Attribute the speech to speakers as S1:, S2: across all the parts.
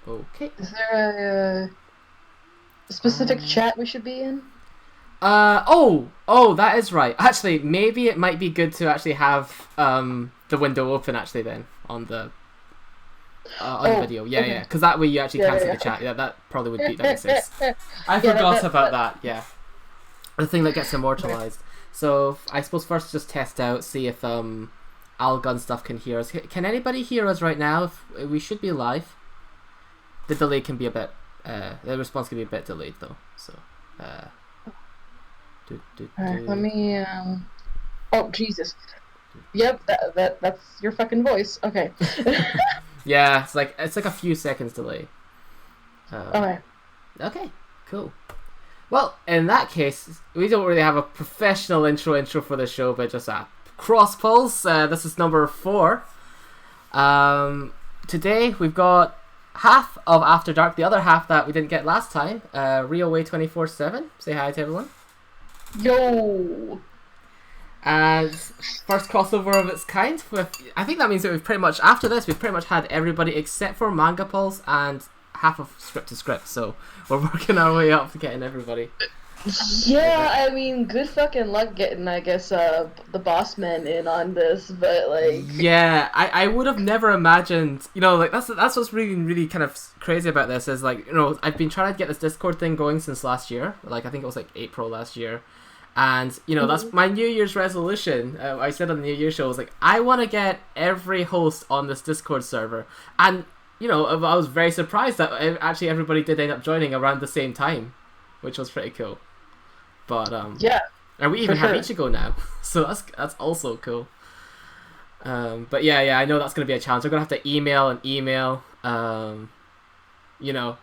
S1: Okay.
S2: Is there a specific chat we should be in?
S1: Oh, that is right. Actually, maybe it might be good to actually have the window open actually then on the video. Yeah,
S2: Okay.
S1: yeah, because that way you actually can see the
S2: Yeah.
S1: chat. Yeah, that probably would be that makes
S2: Okay.
S1: sense. I
S2: Yeah,
S1: forgot about that. Yeah, the thing that gets immortalized. So I suppose first just test out, see if Algun stuff can hear us. Can anybody hear us right now? If we should be live. The delay can be a bit. The response can be a bit delayed though. So.
S2: Alright, let me. Oh Jesus. Yep, that's your fucking voice. Okay.
S1: Yeah, it's like a few seconds delay.
S2: Okay.
S1: Okay, cool. Well, in that case, we don't really have a professional intro for the show, but just a cross pulse. This is number 4. Today we've got half of After Dark, the other half that we didn't get last time. RioWay 24/7. Say hi to everyone.
S2: Yo.
S1: And first crossover of its kind. I think that means that we've pretty much, after this, we've pretty much had everybody except for Manga Pulse and half of Script to Script. So we're working our way up to getting everybody.
S2: Yeah, I mean, good fucking luck getting, I guess, the boss men in on this, but like.
S1: Yeah, I would have never imagined. You know, like that's what's really kind of crazy about this is like, you know, I've been trying to get this Discord thing going since last year. Like I think it was like April last year. And, you know, that's my New Year's resolution. I said on the New Year's show, I was like, I want to get every host on this Discord server. And, you know, I was very surprised that actually everybody did end up joining around the same time, which was pretty cool. But,
S2: Yeah.
S1: and we even have
S2: sure.
S1: Ichigo now, so that's also cool. But yeah, I know that's going to be a challenge. I'm going to have to email, you know,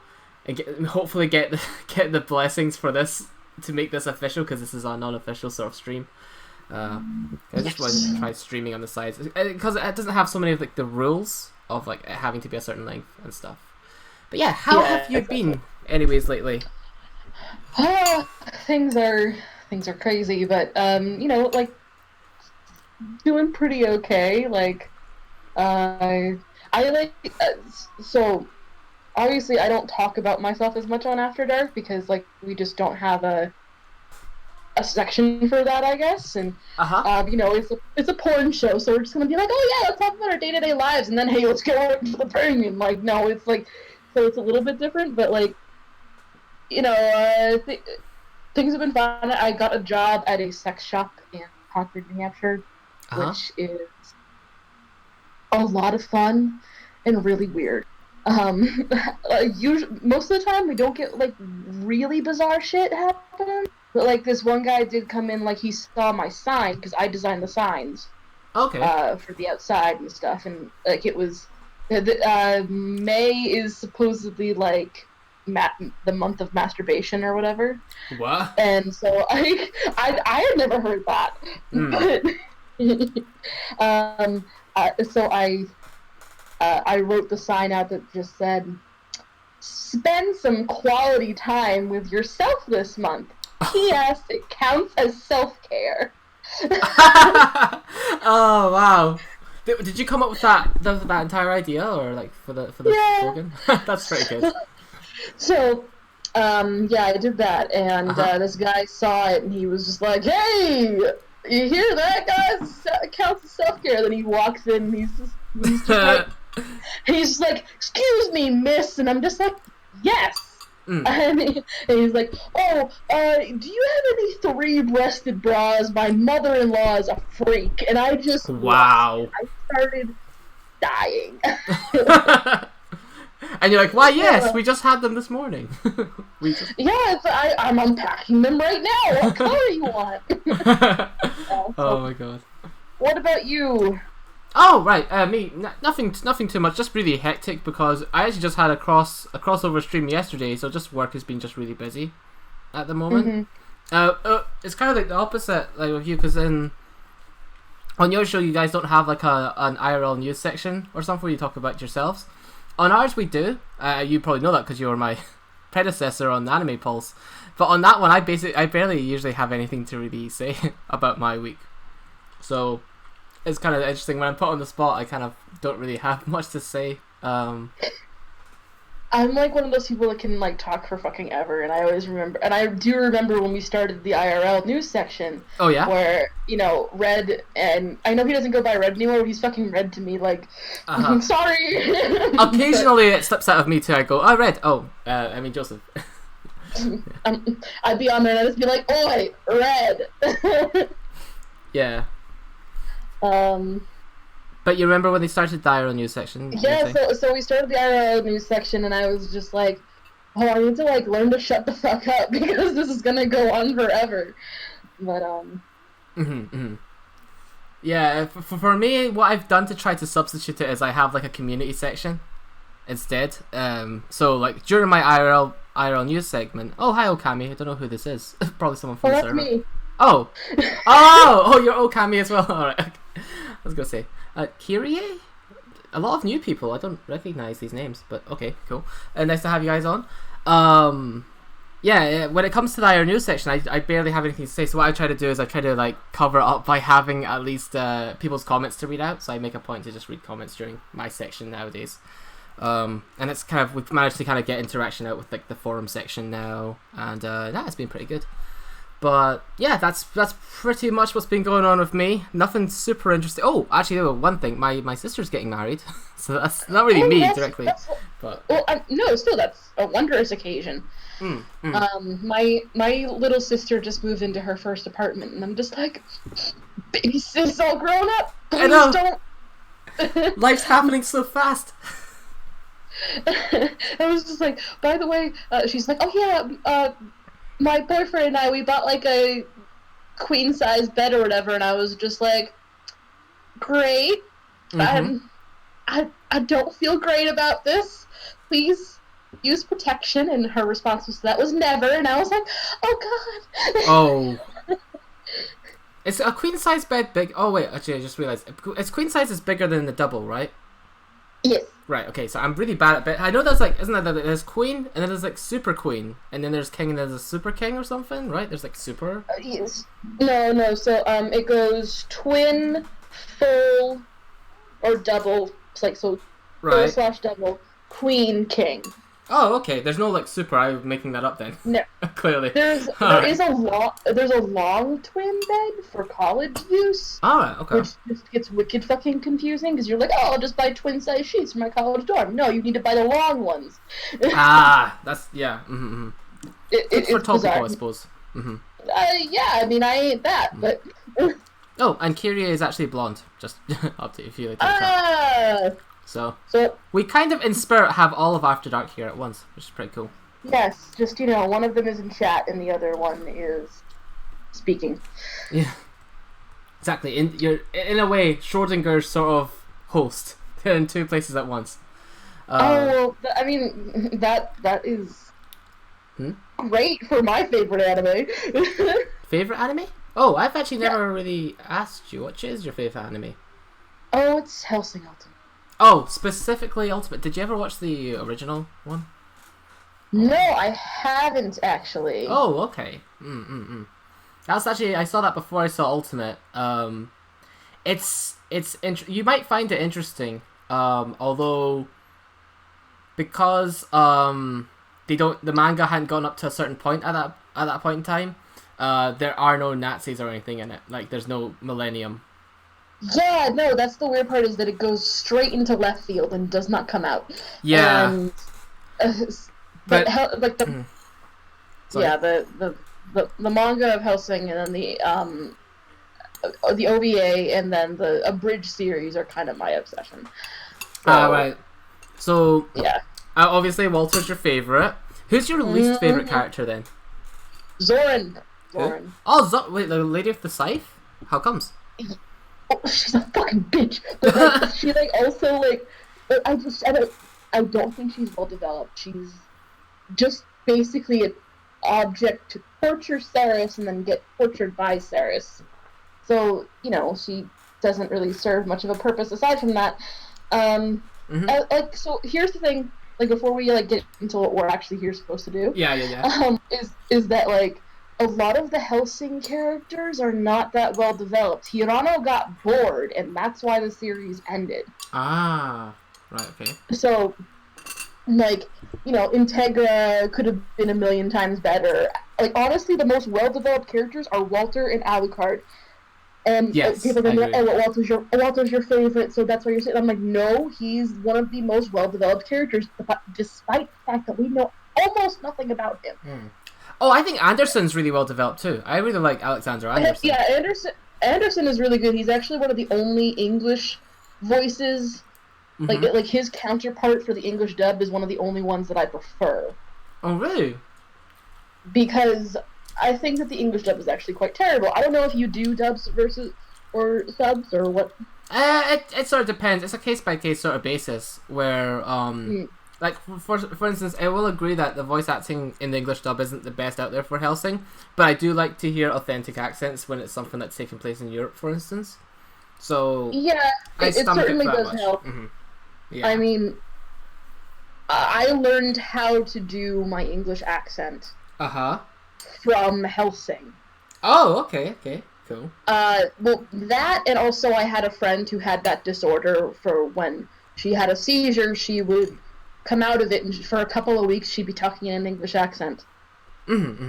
S1: and hopefully get the blessings for this to make this official, because this is a non-official sort of stream. I just want to try streaming on the sides because it doesn't have so many of like the rules of like it having to be a certain length and stuff. But yeah, how have you been anyways lately?
S2: Things are crazy, but you know, like doing pretty okay. Like, I like so obviously I don't talk about myself as much on After Dark because like we just don't have a section for that, I guess. And you know, it's a porn show, so we're just gonna be like, oh yeah, let's talk about our day-to-day lives, and then hey, let's go into the premium. Like, no, it's like, so it's a little bit different, but like, you know, things have been fun. I got a job at a sex shop in Concord, New Hampshire, which is a lot of fun and really weird. Usually, most of the time, we don't get like really bizarre shit happening. But like this one guy did come in, like he saw my sign because I designed the signs.
S1: Okay.
S2: For the outside and stuff, and like it was, May is supposedly like the month of masturbation or whatever.
S1: What?
S2: And so I had never heard that. But so I wrote the sign out that just said, "Spend some quality time with yourself this month. P.S. It counts as self-care."
S1: Oh wow! Did you come up with that entire idea, or like for the slogan? That's pretty good.
S2: So, yeah, I did that, and this guy saw it, and he was just like, "Hey, you hear that, guys? It counts as self-care." Then he walks in, and he's just like, "Excuse me, miss," and I'm just like, "Yes." And he's like, "Oh, do you have any 3-breasted bras? My mother-in-law is a freak." And I just
S1: wow.
S2: I started dying.
S1: And you're like, "Why? Yes, we just had them this morning."
S2: Yeah, I'm unpacking them right now. What color you want?
S1: Oh my god.
S2: What about you?
S1: Oh right, me nothing too much. Just really hectic because I actually just had a crossover stream yesterday, so just work has been just really busy at the moment. It's kind of like the opposite, like with you, because on your show you guys don't have like an IRL news section or something where you talk about yourselves. On ours we do. You probably know that because you were my predecessor on Anime Pulse. But on that one, I barely usually have anything to really say about my week. So it's kind of interesting when I'm put on the spot. I kind of don't really have much to say.
S2: I I'm like one of those people that can like talk for fucking ever, and I always remember, and I do remember when we started the IRL news section.
S1: Oh yeah.
S2: Where Red, and I know he doesn't go by Red anymore. But he's fucking Red to me. Like, sorry.
S1: Occasionally, it slips out of me too. I go, "Oh, Red." Oh, I mean Joseph.
S2: I'd be on there and I'd just be like, "Oi, Red."
S1: Yeah. But you remember when they started the IRL news section?
S2: Yeah, so we started the IRL news section, and I was just like, oh, I need to like learn to shut the fuck up because this is gonna go on forever. But
S1: Yeah, for me, what I've done to try to substitute it is I have like a community section instead. So like during my IRL news segment. Oh, hi Okami. I don't know who this is. Probably someone from the server.
S2: That's me.
S1: Oh, you're Okami as well. All right. I was gonna say. Kyrie? A lot of new people. I don't recognize these names, but okay, cool. Nice to have you guys on. Yeah, when it comes to the IR news section, I barely have anything to say. So what I try to do is I try to like cover up by having at least people's comments to read out. So I make a point to just read comments during my section nowadays. And it's kind of, we've managed to kind of get interaction out with like the forum section now, and it's been pretty good. But yeah, that's pretty much what's been going on with me. Nothing super interesting. Oh, actually, one thing. My sister's getting married, so that's not really me directly. But
S2: no, still that's a wondrous occasion. My little sister just moved into her first apartment, and I'm just like, baby sis, all grown up. Please don't.
S1: Life's happening so fast.
S2: I was just like, by the way, she's like, oh yeah, my boyfriend and I, we bought like a queen size bed or whatever, and I was just like, great. I don't feel great about this. Please use protection. And her response was, that was never. And I was like, oh god.
S1: Oh. Is a queen size bed big? Oh wait, actually I just realized. It's queen size is bigger than the double, right?
S2: Yes.
S1: Right, okay, so I'm really bad at bed. I know there's like, isn't that there's queen, and then there's like super queen, and then there's king, and then there's a super king or something, right? There's like super?
S2: Yes. No, so it goes twin, full, or double, like, so
S1: right.
S2: full/double, queen, king.
S1: Oh, okay, there's no like super, I'm making that up then.
S2: No.
S1: Clearly.
S2: There's a long twin bed for college use.
S1: Alright, okay.
S2: Which just gets wicked fucking confusing, because you're like, oh, I'll just buy twin size sheets for my college dorm. No, you need to buy the long ones.
S1: That's, yeah. It's for topical,
S2: bizarre.
S1: I suppose.
S2: Yeah, I mean, I ain't that, but...
S1: Oh, and Kyrie is actually blonde. Just up to you if you like. So we kind of in spirit have all of After Dark here at once, which is pretty cool.
S2: Yes, just one of them is in chat and the other one is speaking.
S1: Yeah, exactly. You're in a way Schrodinger's sort of host. They're in two places at once.
S2: I mean that is great for my favorite anime.
S1: Favorite anime? Oh, I've actually never really asked you. Which is your favorite anime?
S2: Oh, it's Hellsing Ultimate.
S1: Oh, specifically Ultimate. Did you ever watch the original one?
S2: No, I haven't actually.
S1: Oh, okay. That's actually, I saw that before I saw Ultimate. You might find it interesting. Although because the manga hadn't gone up to a certain point at that point in time, there are no Nazis or anything in it. Like there's no Millennium.
S2: Yeah, no, that's the weird part, is that it goes straight into left field and does not come out.
S1: Yeah.
S2: And,
S1: but
S2: the manga of Hellsing and then the OVA and then the abridged series are kind of my obsession.
S1: Right. So
S2: yeah.
S1: Obviously Walter's your favorite. Who's your least favorite character then?
S2: Zoran.
S1: Oh, wait, the Lady of the Scythe? How comes?
S2: Oh, she's a fucking bitch. But like, she like also like, I don't think she's well developed. She's just basically an object to torture Ceres and then get tortured by Ceres. So she doesn't really serve much of a purpose aside from that. So here's the thing. Like before we like get into what we're actually here supposed to do.
S1: Yeah.
S2: Is that like, a lot of the Hellsing characters are not that well developed. Hirano got bored, and that's why the series ended.
S1: Ah, right, okay.
S2: So, Like, Integra could have been a million times better. Like, honestly, the most well-developed characters are Walter and Alucard. And
S1: Yes,
S2: people are
S1: I
S2: going to be like,
S1: agree.
S2: oh, Walter's your favorite, so that's why you're saying. I'm like, no, he's one of the most well-developed characters, despite the fact that we know almost nothing about him.
S1: Oh, I think Anderson's really well developed too. I really like Alexander Anderson.
S2: Yeah, Anderson is really good. He's actually one of the only English voices. Like his counterpart for the English dub is one of the only ones that I prefer.
S1: Oh, really?
S2: Because I think that the English dub is actually quite terrible. I don't know if you do dubs or subs or what.
S1: It sort of depends. It's a case by case sort of basis where like for instance, I will agree that the voice acting in the English dub isn't the best out there for Hellsing, but I do like to hear authentic accents when it's something that's taking place in Europe, for instance. So
S2: yeah, it certainly does help.
S1: Yeah.
S2: I mean, I learned how to do my English accent. From Hellsing.
S1: Oh, okay, cool.
S2: Well, that, and also I had a friend who had that disorder for when she had a seizure, she would come out of it, and for a couple of weeks she'd be talking in an English accent.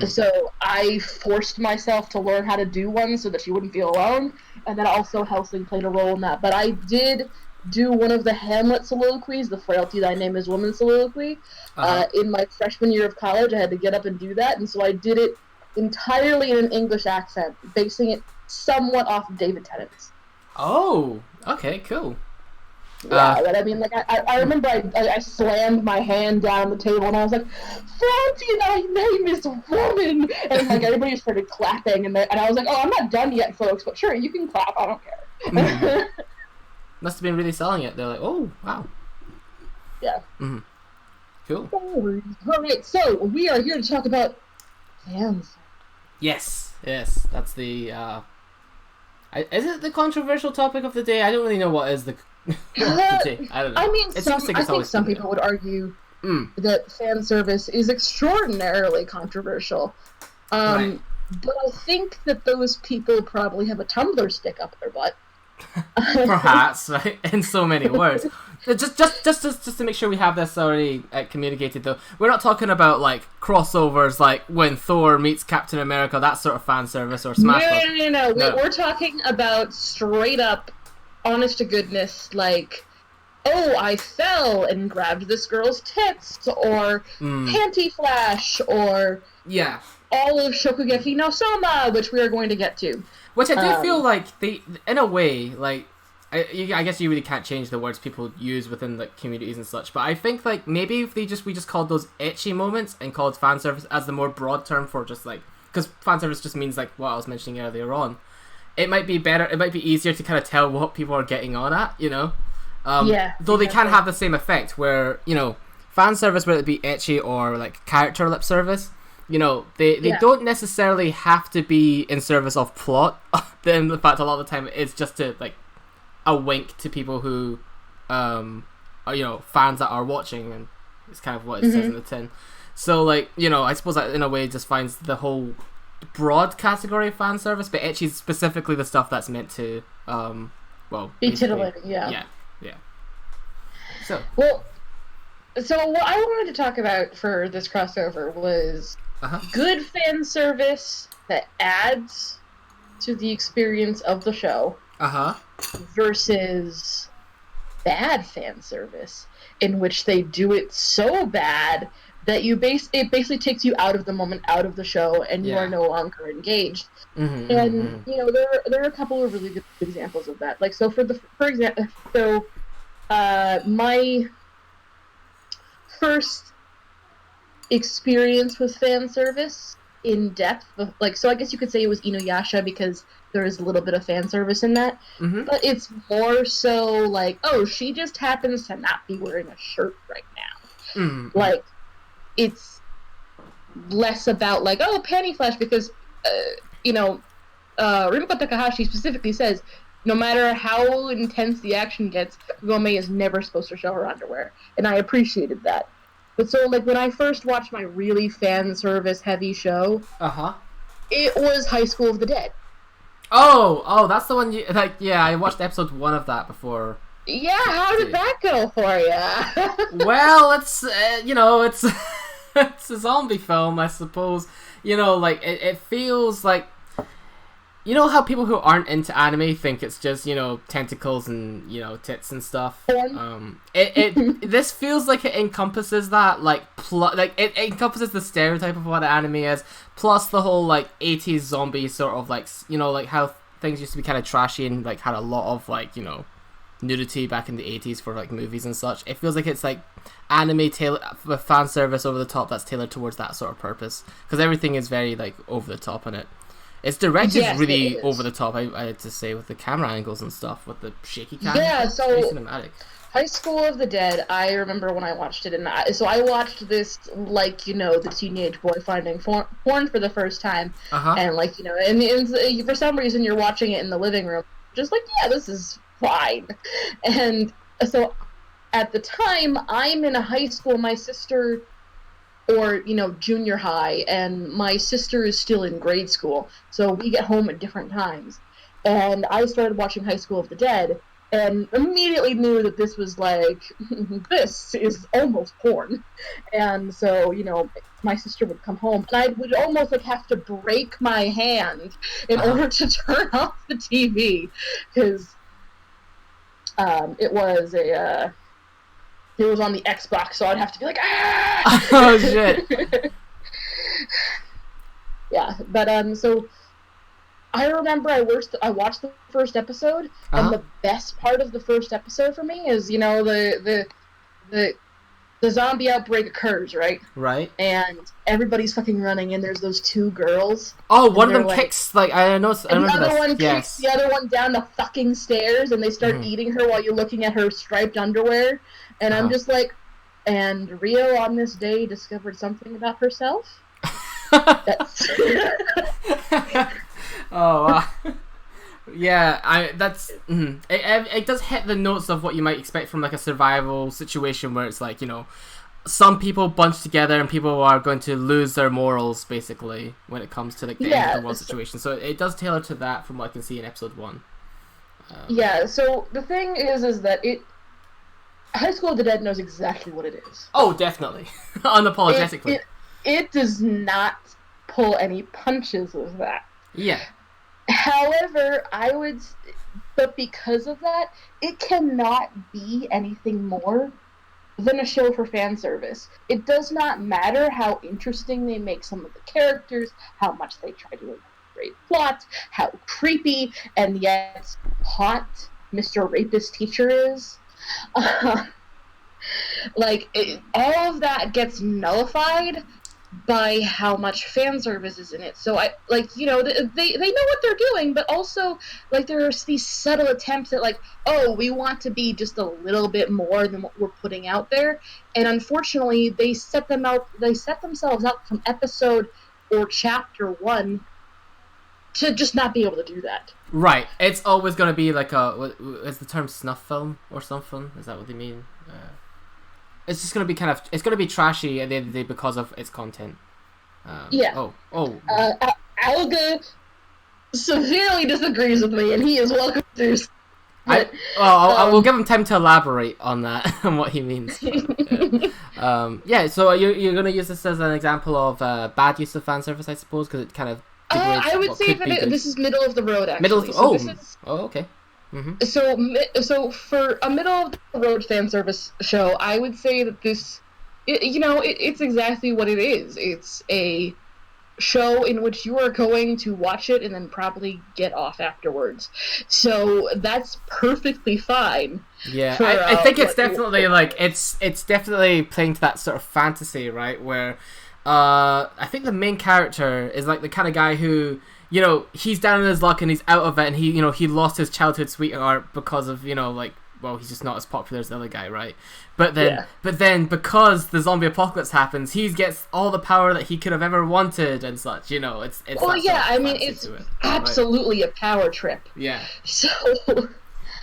S2: So I forced myself to learn how to do one so that she wouldn't feel alone, and then also Hellsing played a role in that. But I did do one of the Hamlet soliloquies, the Frailty Thy Name is Woman soliloquy. In my freshman year of college, I had to get up and do that, and so I did it entirely in an English accent, basing it somewhat off of David Tennant's.
S1: Oh, okay, cool.
S2: Yeah, but I mean, like, I remember I slammed my hand down the table and I was like, Frailty Thy Name is Woman! And, like, everybody started clapping, and I was like, oh, I'm not done yet, folks, but sure, you can clap, I don't care.
S1: Must have been really selling it. They're like, oh, wow.
S2: Yeah.
S1: Cool.
S2: Alright, so we are here to talk about fans.
S1: Yes, that's the, is it the controversial topic of the day? I don't really know what is the day. I don't know.
S2: I mean, I think some people would argue that fan service is extraordinarily controversial.
S1: Right.
S2: But I think that those people probably have a Tumblr stick up their butt.
S1: Perhaps, right? In so many words. Just to make sure we have this already communicated, though, we're not talking about like crossovers, like when Thor meets Captain America, that sort of fan service, or Smash Bros.
S2: No. We're talking about straight up, honest to goodness, like, oh, I fell and grabbed this girl's tits, or panty flash, or all of Shokugeki no Soma, which we are going to get to.
S1: Which I do feel like they, in a way, like, I guess you really can't change the words people use within like communities and such, but I think like maybe if we just called those ecchi moments and called fan service as the more broad term for just like, because fan service just means like what I was mentioning earlier on, it might be better, it might be easier to kind of tell what people are getting on at, you know? Though they can have the same effect where, you know, fan service, whether it be ecchi or like character lip service, you know, they don't necessarily have to be in service of plot. Then the fact a lot of the time it's just to like a wink to people who are, you know, fans that are watching, and it's kind of what it says in the tin. So like, you know, I suppose that in a way just finds the whole broad category of fan service, but ecchi is specifically the stuff that's meant to
S2: be titillating. Yeah.
S1: So
S2: what I wanted to talk about for this crossover was good fan service that adds to the experience of the show versus bad fan service in which they do it so bad that it basically takes you out of the moment, out of the show, and you are no longer engaged. You know, there are a couple of really good examples of that. Like, so for example, my first experience with fan service in depth, like, so I guess you could say it was Inuyasha because there is a little bit of fan service in that, but it's more so like, oh, she just happens to not be wearing a shirt right now. Like, it's less about like, oh, panty flash, because you know, Rimiko Takahashi specifically says no matter how intense the action gets, Gome is never supposed to show her underwear, and I appreciated that. But so, like, when I first watched my really fan service heavy show, it was High School of the Dead.
S1: Oh, that's the one you like. Yeah, I watched episode 1 of that before
S2: Yeah, how did that go for you?
S1: Well, it's it's it's a zombie film, I suppose. Like it feels like how people who aren't into anime think it's just tentacles and tits and stuff. This feels like it encompasses that like it encompasses the stereotype of what an anime is, plus the whole like 80s zombie sort of like like how things used to be kind of trashy and like had a lot of like nudity back in the 80s for like movies and such. It feels like it's like anime with fan service over the top that's tailored towards that sort of purpose, because everything is very like over the top in it. It's directed really over the top, I had to say, with the camera angles and stuff, with the shaky camera.
S2: Yeah, so
S1: very cinematic.
S2: High School of the Dead, I remember when I watched it, and I watched this like the teenage boy finding porn for the first time, and like and for some reason you're watching it in the living room, just like this is fine, and so at the time I'm in a high school, my sister. Or, junior high, and my sister is still in grade school, so we get home at different times. And I started watching High School of the Dead, and immediately knew that this was like, this is almost porn. And so, my sister would come home, and I would almost like have to break my hand in order to turn off the TV, because it was on the Xbox, so I'd have to be like, ah!
S1: Oh, shit.
S2: Yeah, but, so, I remember I watched the first episode, and the best part of the first episode for me is, the zombie outbreak occurs, right?
S1: Right.
S2: And everybody's fucking running, and there's those two girls.
S1: Oh, one of them kicks, like, I know, I remember
S2: the other one
S1: yes.
S2: kicks the other one down the fucking stairs, and they start eating her while you're looking at her striped underwear. And I'm just like, and Rio on this day discovered something about herself? That's...
S1: Oh, wow. Yeah, it does hit the notes of what you might expect from like a survival situation where it's like, some people bunch together and people are going to lose their morals basically when it comes to like the end of the world situation. So it does tailor to that from what I can see in episode 1.
S2: So the thing is that High School of the Dead knows exactly what it is.
S1: Oh, definitely. Unapologetically.
S2: It does not pull any punches with that.
S1: Yeah.
S2: However, but because of that, it cannot be anything more than a show for fan service. It does not matter how interesting they make some of the characters, how much they try to elaborate plot, how creepy and yet hot Mr. Rapist Teacher is. All of that gets nullified by how much fan service is in it. So they know what they're doing, but also like there's these subtle attempts at like, oh, we want to be just a little bit more than what we're putting out there, and unfortunately they set themselves up from episode or chapter 1 to just not be able to do that.
S1: Right. It's always going to be like is the term snuff film or something? Is that what they mean? It's just going to be it's going to be trashy at the end of the day because of its content.
S2: Yeah.
S1: Alga
S2: severely disagrees with me, and he is welcome to.
S1: We'll give him time to elaborate on that and what he means. Yeah. So you're going to use this as an example of bad use of fan service, I suppose, because it kind of.
S2: I would say that this is middle of the road. Actually,
S1: okay. Mm-hmm.
S2: So for a middle of the road fan service show, I would say that this, it's exactly what it is. It's a show in which you are going to watch it and then probably get off afterwards. So that's perfectly fine.
S1: Yeah, I think it's definitely it's definitely playing to that sort of fantasy, right? Where I think the main character is like the kind of guy who, he's down in his luck and he's out of it, and he lost his childhood sweetheart because of, he's just not as popular as the other guy, right? But then because the zombie apocalypse happens, he gets all the power that he could have ever wanted and such, it's
S2: well, yeah, I mean, it's absolutely a power trip.
S1: Yeah.
S2: So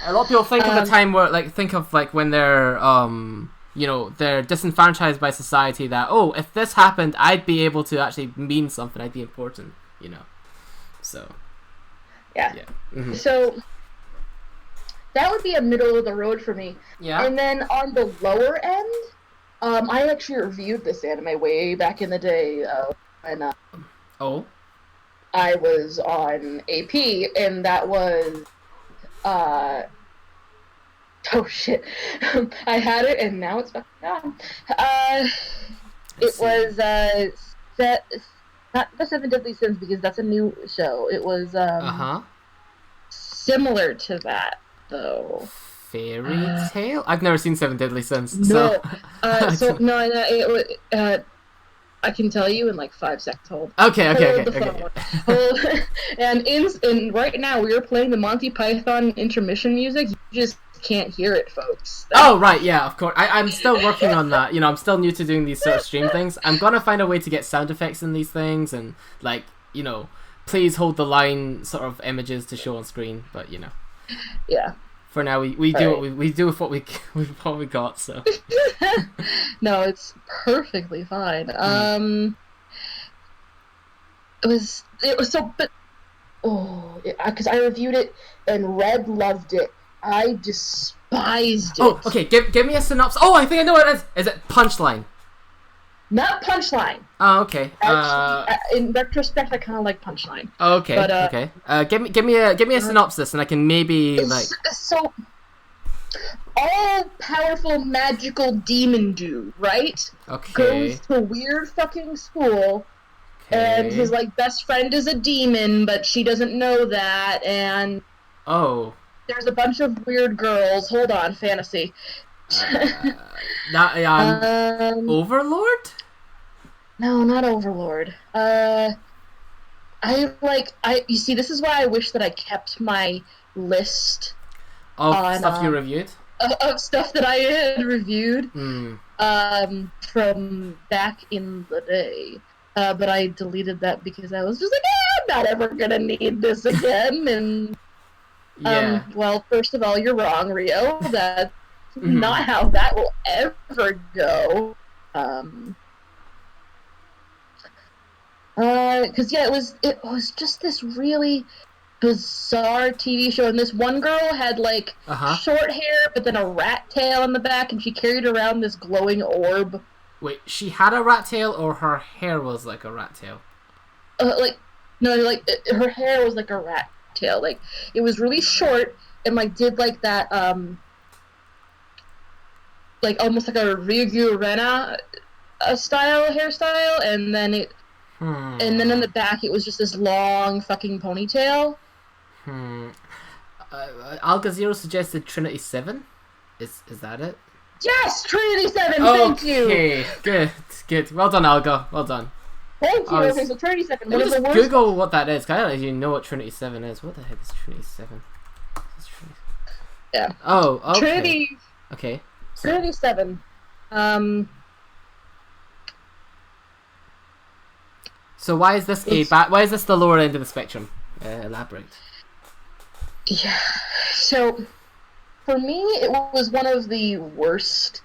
S1: a lot of people think of the time where, when they're they're disenfranchised by society, that, oh, if this happened, I'd be able to actually mean something, I'd be important, So.
S2: Yeah.
S1: Mm-hmm.
S2: So, that would be a middle of the road for me.
S1: Yeah.
S2: And then on the lower end, I actually reviewed this anime way back in the day when
S1: Oh.
S2: I was on AP, and that was oh shit, I had it and now it's fucking gone. It was not the Seven Deadly Sins because that's a new show. It was similar to that though.
S1: Fairy Tale? I've never seen Seven Deadly Sins.
S2: No.
S1: So
S2: I can tell you in like 5 seconds. Hold.
S1: Okay.
S2: Hold. And in right now we are playing the Monty Python intermission music. You just can't hear it, folks.
S1: Oh right, yeah, of course. I'm still working on that. I'm still new to doing these sort of stream things. I'm gonna find a way to get sound effects in these things and please hold the line sort of images to show on screen. But
S2: yeah.
S1: For now, we do what we do with what we got. So
S2: no, it's perfectly fine. It was so, but because I reviewed it and Red loved it. I despised it.
S1: Oh, okay. Give me a synopsis. Oh, I think I know what it is. Is it Punchline?
S2: Not Punchline.
S1: Oh, okay.
S2: Actually, in retrospect, I kind of like Punchline.
S1: Okay. But, okay. Give me a synopsis, and I can maybe like.
S2: So, all-powerful magical demon dude, right?
S1: Okay.
S2: Goes to weird fucking school, and his best friend is a demon, but she doesn't know that, and.
S1: Oh.
S2: There's a bunch of weird girls. Hold on, fantasy.
S1: Overlord?
S2: No, not Overlord. You see, this is why I wish that I kept my list
S1: of
S2: on,
S1: stuff you reviewed?
S2: Of stuff that I had reviewed from back in the day. But I deleted that because I was just like, I'm not ever gonna need this again, and...
S1: Yeah.
S2: Well, first of all, you're wrong, Rio. That's not how that will ever go. Because it was just this really bizarre TV show, and this one girl had short hair, but then a rat tail on the back, and she carried around this glowing orb.
S1: Wait, she had a rat tail, or her hair was like a rat tail?
S2: Her hair was like a rat tail. It was really short and did that almost like a Ryugu Rena style hairstyle, and then and then in the back it was just this long fucking ponytail.
S1: Algazero suggested Trinity 7. Is that it?
S2: Yes, Trinity 7. Thank you.
S1: Okay, good. Well done, Alga. Well done.
S2: Thank you. Okay, so Trinity 7.
S1: Let me just Google what that is. I don't actually know what Trinity 7 is. What the heck is Trinity 7?
S2: Yeah.
S1: Oh, okay.
S2: Trinity.
S1: Okay. So.
S2: Trinity 7.
S1: So why is this why is this the lower end of the spectrum? Elaborate.
S2: Yeah. So, for me, it was one of the worst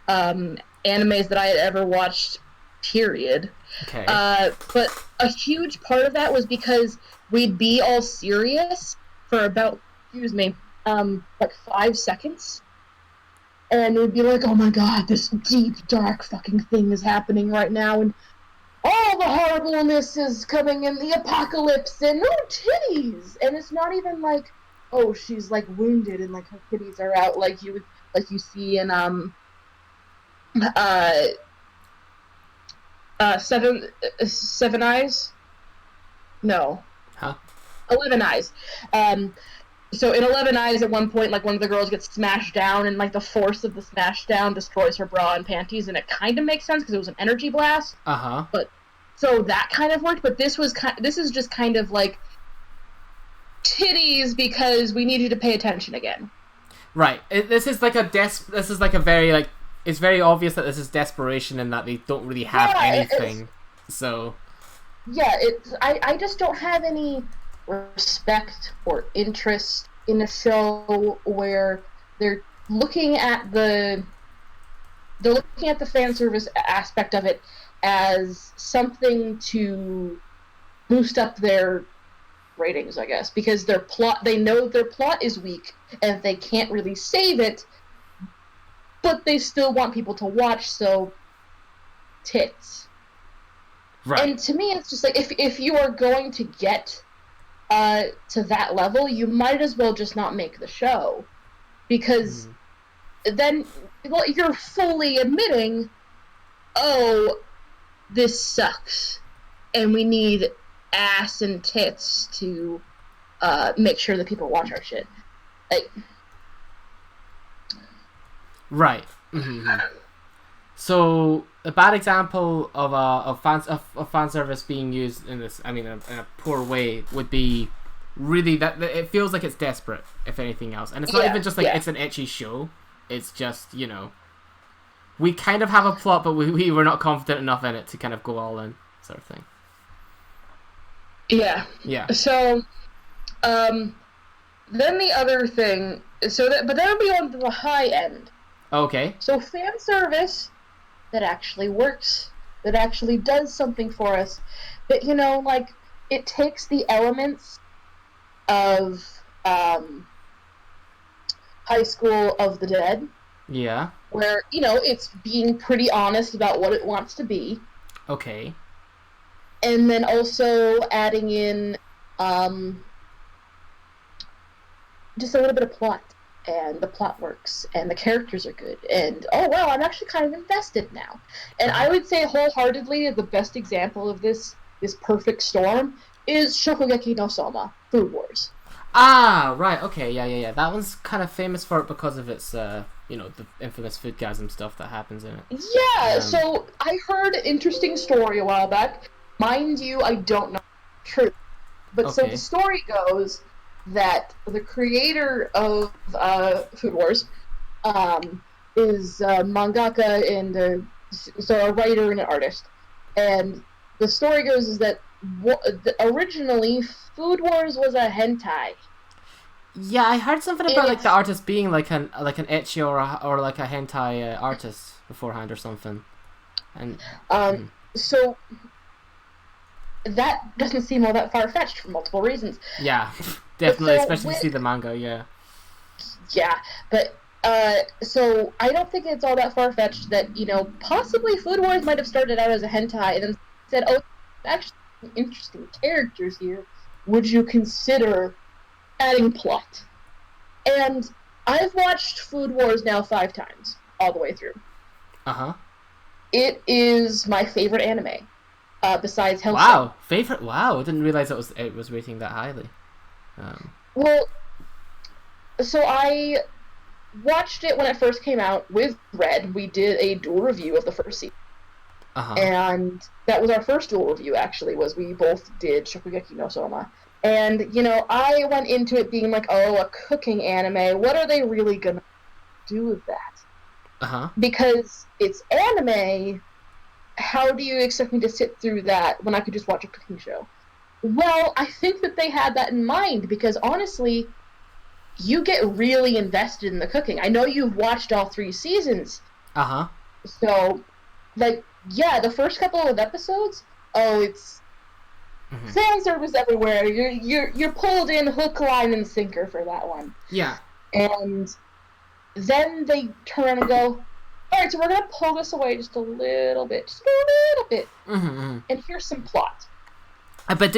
S2: animes that I had ever watched. Period.
S1: Okay.
S2: But a huge part of that was because we'd be all serious for about, 5 seconds. And we'd be like, oh my god, this deep, dark fucking thing is happening right now, and all the horribleness is coming in the apocalypse, and titties! And it's not even she's wounded and her titties are out like you see in Seven Eyes? No.
S1: Huh?
S2: 11 Eyes. So in 11 Eyes, at one point, one of the girls gets smashed down, and the force of the smash down destroys her bra and panties, and it kind of makes sense because it was an energy blast. But so that kind of worked. But this is just kind of titties because we need you to pay attention again. Right.
S1: This is a very it's very obvious that this is desperation and that they don't really have anything. So.
S2: Yeah, I just don't have any respect or interest in a show where they're looking at the fan service aspect of it as something to boost up their ratings, I guess, because they know their plot is weak and they can't really save it, but they still want people to watch, so tits.
S1: Right.
S2: And to me, it's just like, if you are going to get to that level, you might as well just not make the show, because then you're fully admitting, oh, this sucks, and we need ass and tits to make sure that people watch our shit. Like,
S1: right. Mm-hmm. So a bad example of fan service being used in this, I mean, in a poor way, would be really that it feels like it's desperate, if anything else, and it's not even just like it's an ecchi show. It's just, you know, we kind of have a plot, but we were not confident enough in it to kind of go all in, sort of thing.
S2: Yeah.
S1: Yeah.
S2: So, then the other thing, but that would be on the high end.
S1: Okay.
S2: So fan service that actually works, that actually does something for us, that, you know, like, it takes the elements of High School of the Dead.
S1: Yeah.
S2: Where, you know, it's being pretty honest about what it wants to be.
S1: Okay.
S2: And then also adding in just a little bit of plot. And the plot works. And the characters are good. And, oh, wow, I'm actually kind of invested now. And I would say wholeheartedly the best example of this perfect storm is Shokugeki no Soma, Food Wars.
S1: Ah, right, okay, yeah. That one's kind of famous for it because of its, you know, the infamous foodgasm stuff that happens in it.
S2: Yeah, so I heard an interesting story a while back. Mind you, I don't know the truth. But so the story goes that the creator of Food Wars is a mangaka and so a writer and an artist. And the story goes is that originally Food Wars was a hentai.
S1: Yeah, I heard something about like the artist being like an ecchi or like a hentai artist beforehand or something. And
S2: so that doesn't seem all that far fetched for multiple reasons.
S1: Yeah, definitely, especially if you see the manga. Yeah.
S2: Yeah, but so I don't think it's all that far fetched that, you know, possibly Food Wars might have started out as a hentai and then said, oh, actually interesting characters here. Would you consider adding plot? And I've watched Food Wars now 5 times, all the way through.
S1: Uh-huh.
S2: It is my favorite anime, besides Hellsing.
S1: Wow, favorite? Wow, I didn't realize it was rating that highly.
S2: Well, so I watched it when it first came out with Red. We did a dual review of the first season.
S1: Uh-huh.
S2: And that was our first dual review, actually, was we both did Shokugeki no Soma. And, you know, I went into it being like, oh, a cooking anime, what are they really gonna do with that?
S1: Uh-huh.
S2: Because it's anime, how do you expect me to sit through that when I could just watch a cooking show? Well, I think that they had that in mind, because honestly, you get really invested in the cooking. I know you've watched all 3 seasons.
S1: Uh-huh.
S2: So, like, yeah, the first couple of episodes, oh, it's fan service everywhere. You're pulled in hook, line, and sinker for that one.
S1: Yeah.
S2: And then they turn and go, all right, so we're gonna pull this away just a little bit, and here's some plot.
S1: But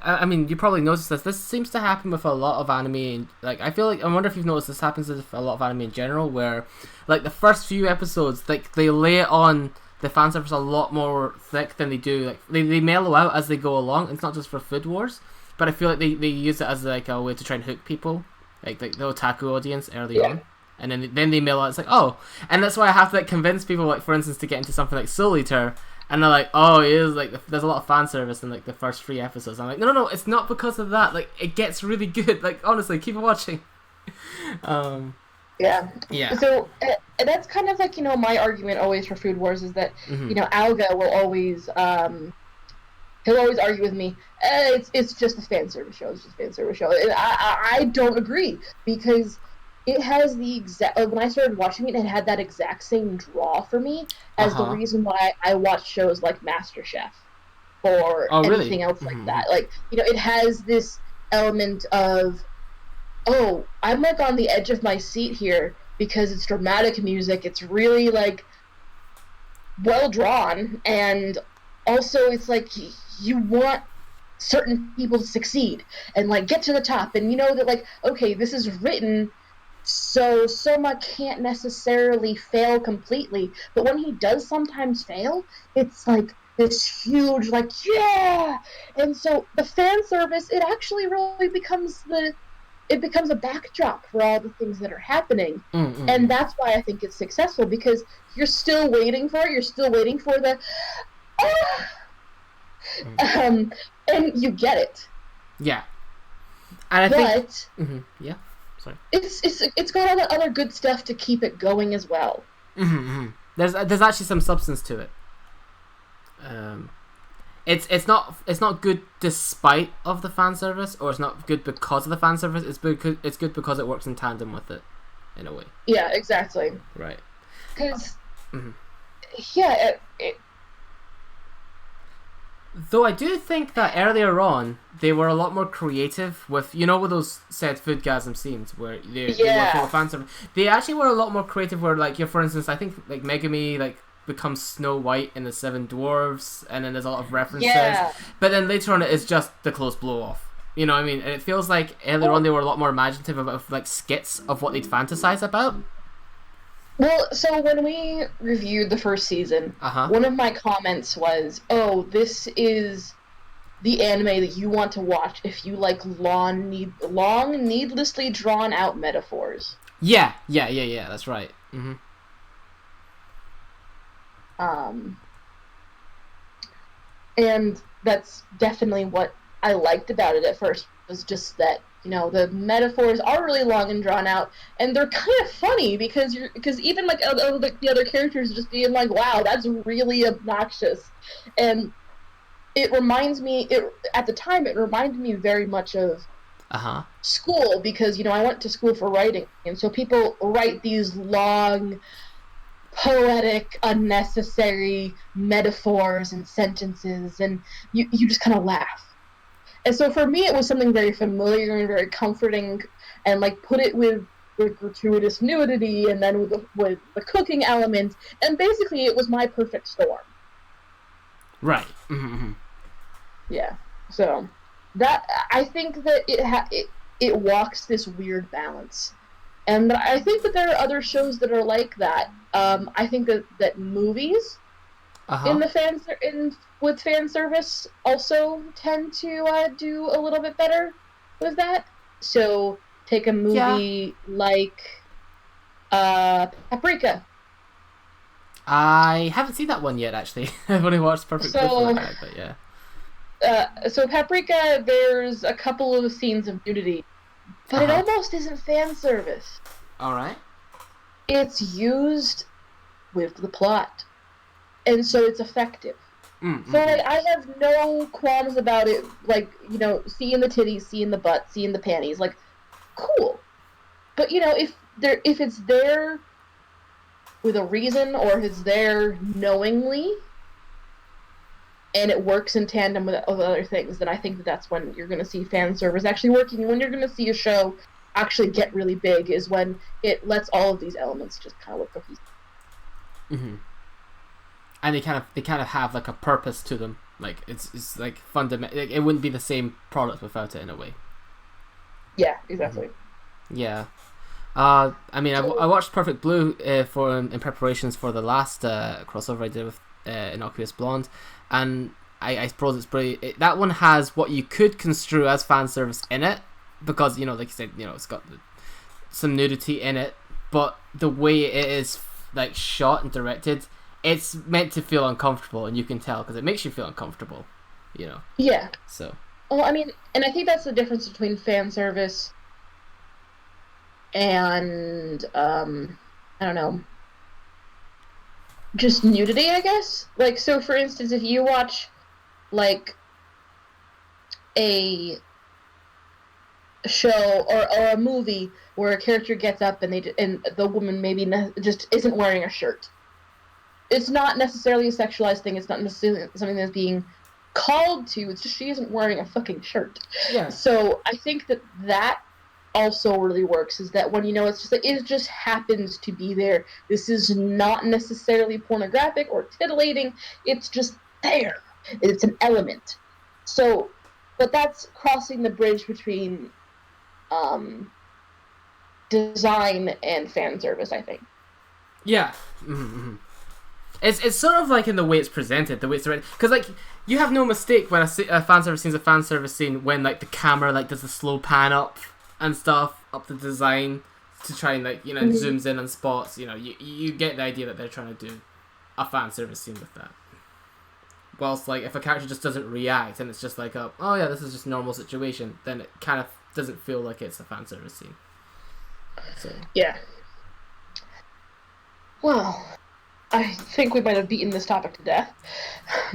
S1: I mean, you probably noticed this. This seems to happen with a lot of anime. And, like, I wonder if you've noticed this happens with a lot of anime in general, where, like, the first few episodes, like, they lay it on the fan service a lot more thick than they do. Like, they mellow out as they go along. It's not just for Food Wars, but I feel like they use it as, like, a way to try and hook people, like the otaku audience early on. And then they mellow out. It's like, oh, and that's why I have to, like, convince people, like, for instance, to get into something like Soul Eater. And they're like, oh, it is, like, there's a lot of fan service in, like, the first 3 episodes. I'm like, no, it's not because of that. Like, it gets really good. Like, honestly, keep watching. Yeah.
S2: So, that's kind of, like, you know, my argument always for Food Wars is that, you know, Alga will always, he'll always argue with me, it's just a fan service show. It's just a fan service show. And I don't agree, because it has the exact... when I started watching it, it had that exact same draw for me as the reason why I watch shows like MasterChef or anything else like that. Like, you know, it has this element of, oh, I'm like on the edge of my seat here because it's dramatic music. It's really like well drawn, and also it's like you want certain people to succeed and like get to the top, and you know that like, okay, this is written so Soma can't necessarily fail completely, but when he does sometimes fail, it's like this huge like, yeah. And so the fan service, it actually really becomes a backdrop for all the things that are happening. And that's why I think it's successful, because you're still waiting for it, you're still waiting for the and you get it.
S1: Yeah. And I think yeah. Sorry.
S2: It's got all the other good stuff to keep it going as well.
S1: There's actually some substance to it. It's not good despite of the fan service, or it's not good because of the fan service. It's good because it works in tandem with it, in a way.
S2: Yeah, exactly.
S1: Right.
S2: Because yeah,
S1: though I do think that earlier on they were a lot more creative with, with those said foodgasm scenes where they were full of fan service. They actually were a lot more creative. Where like, for instance, I think like Megami like becomes Snow White in the Seven Dwarves, and then there's a lot of references.
S2: Yeah.
S1: But then later on, it is just the close blow off. You know what I mean? And it feels like earlier on they were a lot more imaginative about like skits of what they'd fantasize about.
S2: Well, so when we reviewed the first season, one of my comments was, "Oh, this is the anime that you want to watch if you like long, needlessly drawn out metaphors."
S1: Yeah. That's right.
S2: And that's definitely what I liked about it at first, was just that, the metaphors are really long and drawn out, and they're kind of funny because even like the other characters just being like, wow, that's really obnoxious. And it reminds me, at the time it reminded me very much of school, because I went to school for writing, and so people write these long, poetic, unnecessary metaphors and sentences, and you just kind of laugh. And so for me, it was something very familiar and very comforting, and like put it with gratuitous nudity, and then with the cooking element, and basically it was my perfect storm.
S1: Right.
S2: Yeah. So that, I think that it walks this weird balance. And I think that there are other shows that are like that. I think that movies with fan service also tend to do a little bit better with that. So take a movie like Paprika.
S1: I haven't seen that one yet, actually. I've only watched Perfect Blue, but yeah.
S2: So Paprika, there's a couple of scenes of nudity, but it almost isn't fan service.
S1: Alright.
S2: It's used with the plot, and so it's effective. So like, I have no qualms about it, like, seeing the titties, seeing the butt, seeing the panties, like, cool. But if it's there with a reason, or if it's there knowingly, and it works in tandem with other things, then I think that's when you're going to see fan service actually working. When you're going to see a show actually get really big, is when it lets all of these elements just kind of look cohesive.
S1: And they kind of have like a purpose to them. Like it's like fundamental. Like, it wouldn't be the same product without it, in a way.
S2: Yeah, exactly.
S1: Yeah. I mean, I watched Perfect Blue in preparations for the last crossover I did with Innocuous Blonde, and I suppose it's pretty. That one has what you could construe as fan service in it, because like you said, it's got some nudity in it, but the way it is like shot and directed, it's meant to feel uncomfortable, and you can tell because it makes you feel uncomfortable.
S2: Yeah.
S1: So.
S2: Well, I mean, and I think that's the difference between fan service and I don't know, just nudity, I guess. Like, so for instance, if you watch like a show or a movie where a character gets up and the woman maybe just isn't wearing a shirt, it's not necessarily a sexualized thing. It's not necessarily something that's being called to. It's just she isn't wearing a fucking shirt.
S1: Yeah.
S2: So I think that also really works, is that when it's just like it just happens to be there. This is not necessarily pornographic or titillating. It's just there. It's an element. So, but that's crossing the bridge between design and fan service, I think.
S1: Yeah. Mm-hmm. It's sort of like in the way it's presented, the way it's directed. Because, like, you have no mistake when a fan service scene's a fan service scene when, like, the camera, like, does the slow pan up and stuff, up the design to try and, like, zooms in on spots. You get the idea that they're trying to do a fan service scene with that. Whilst, like, if a character just doesn't react and it's just like, oh yeah, this is just a normal situation, then it kind of doesn't feel like it's a fan service scene. So.
S2: Yeah. Well, I think we might have beaten this topic to death.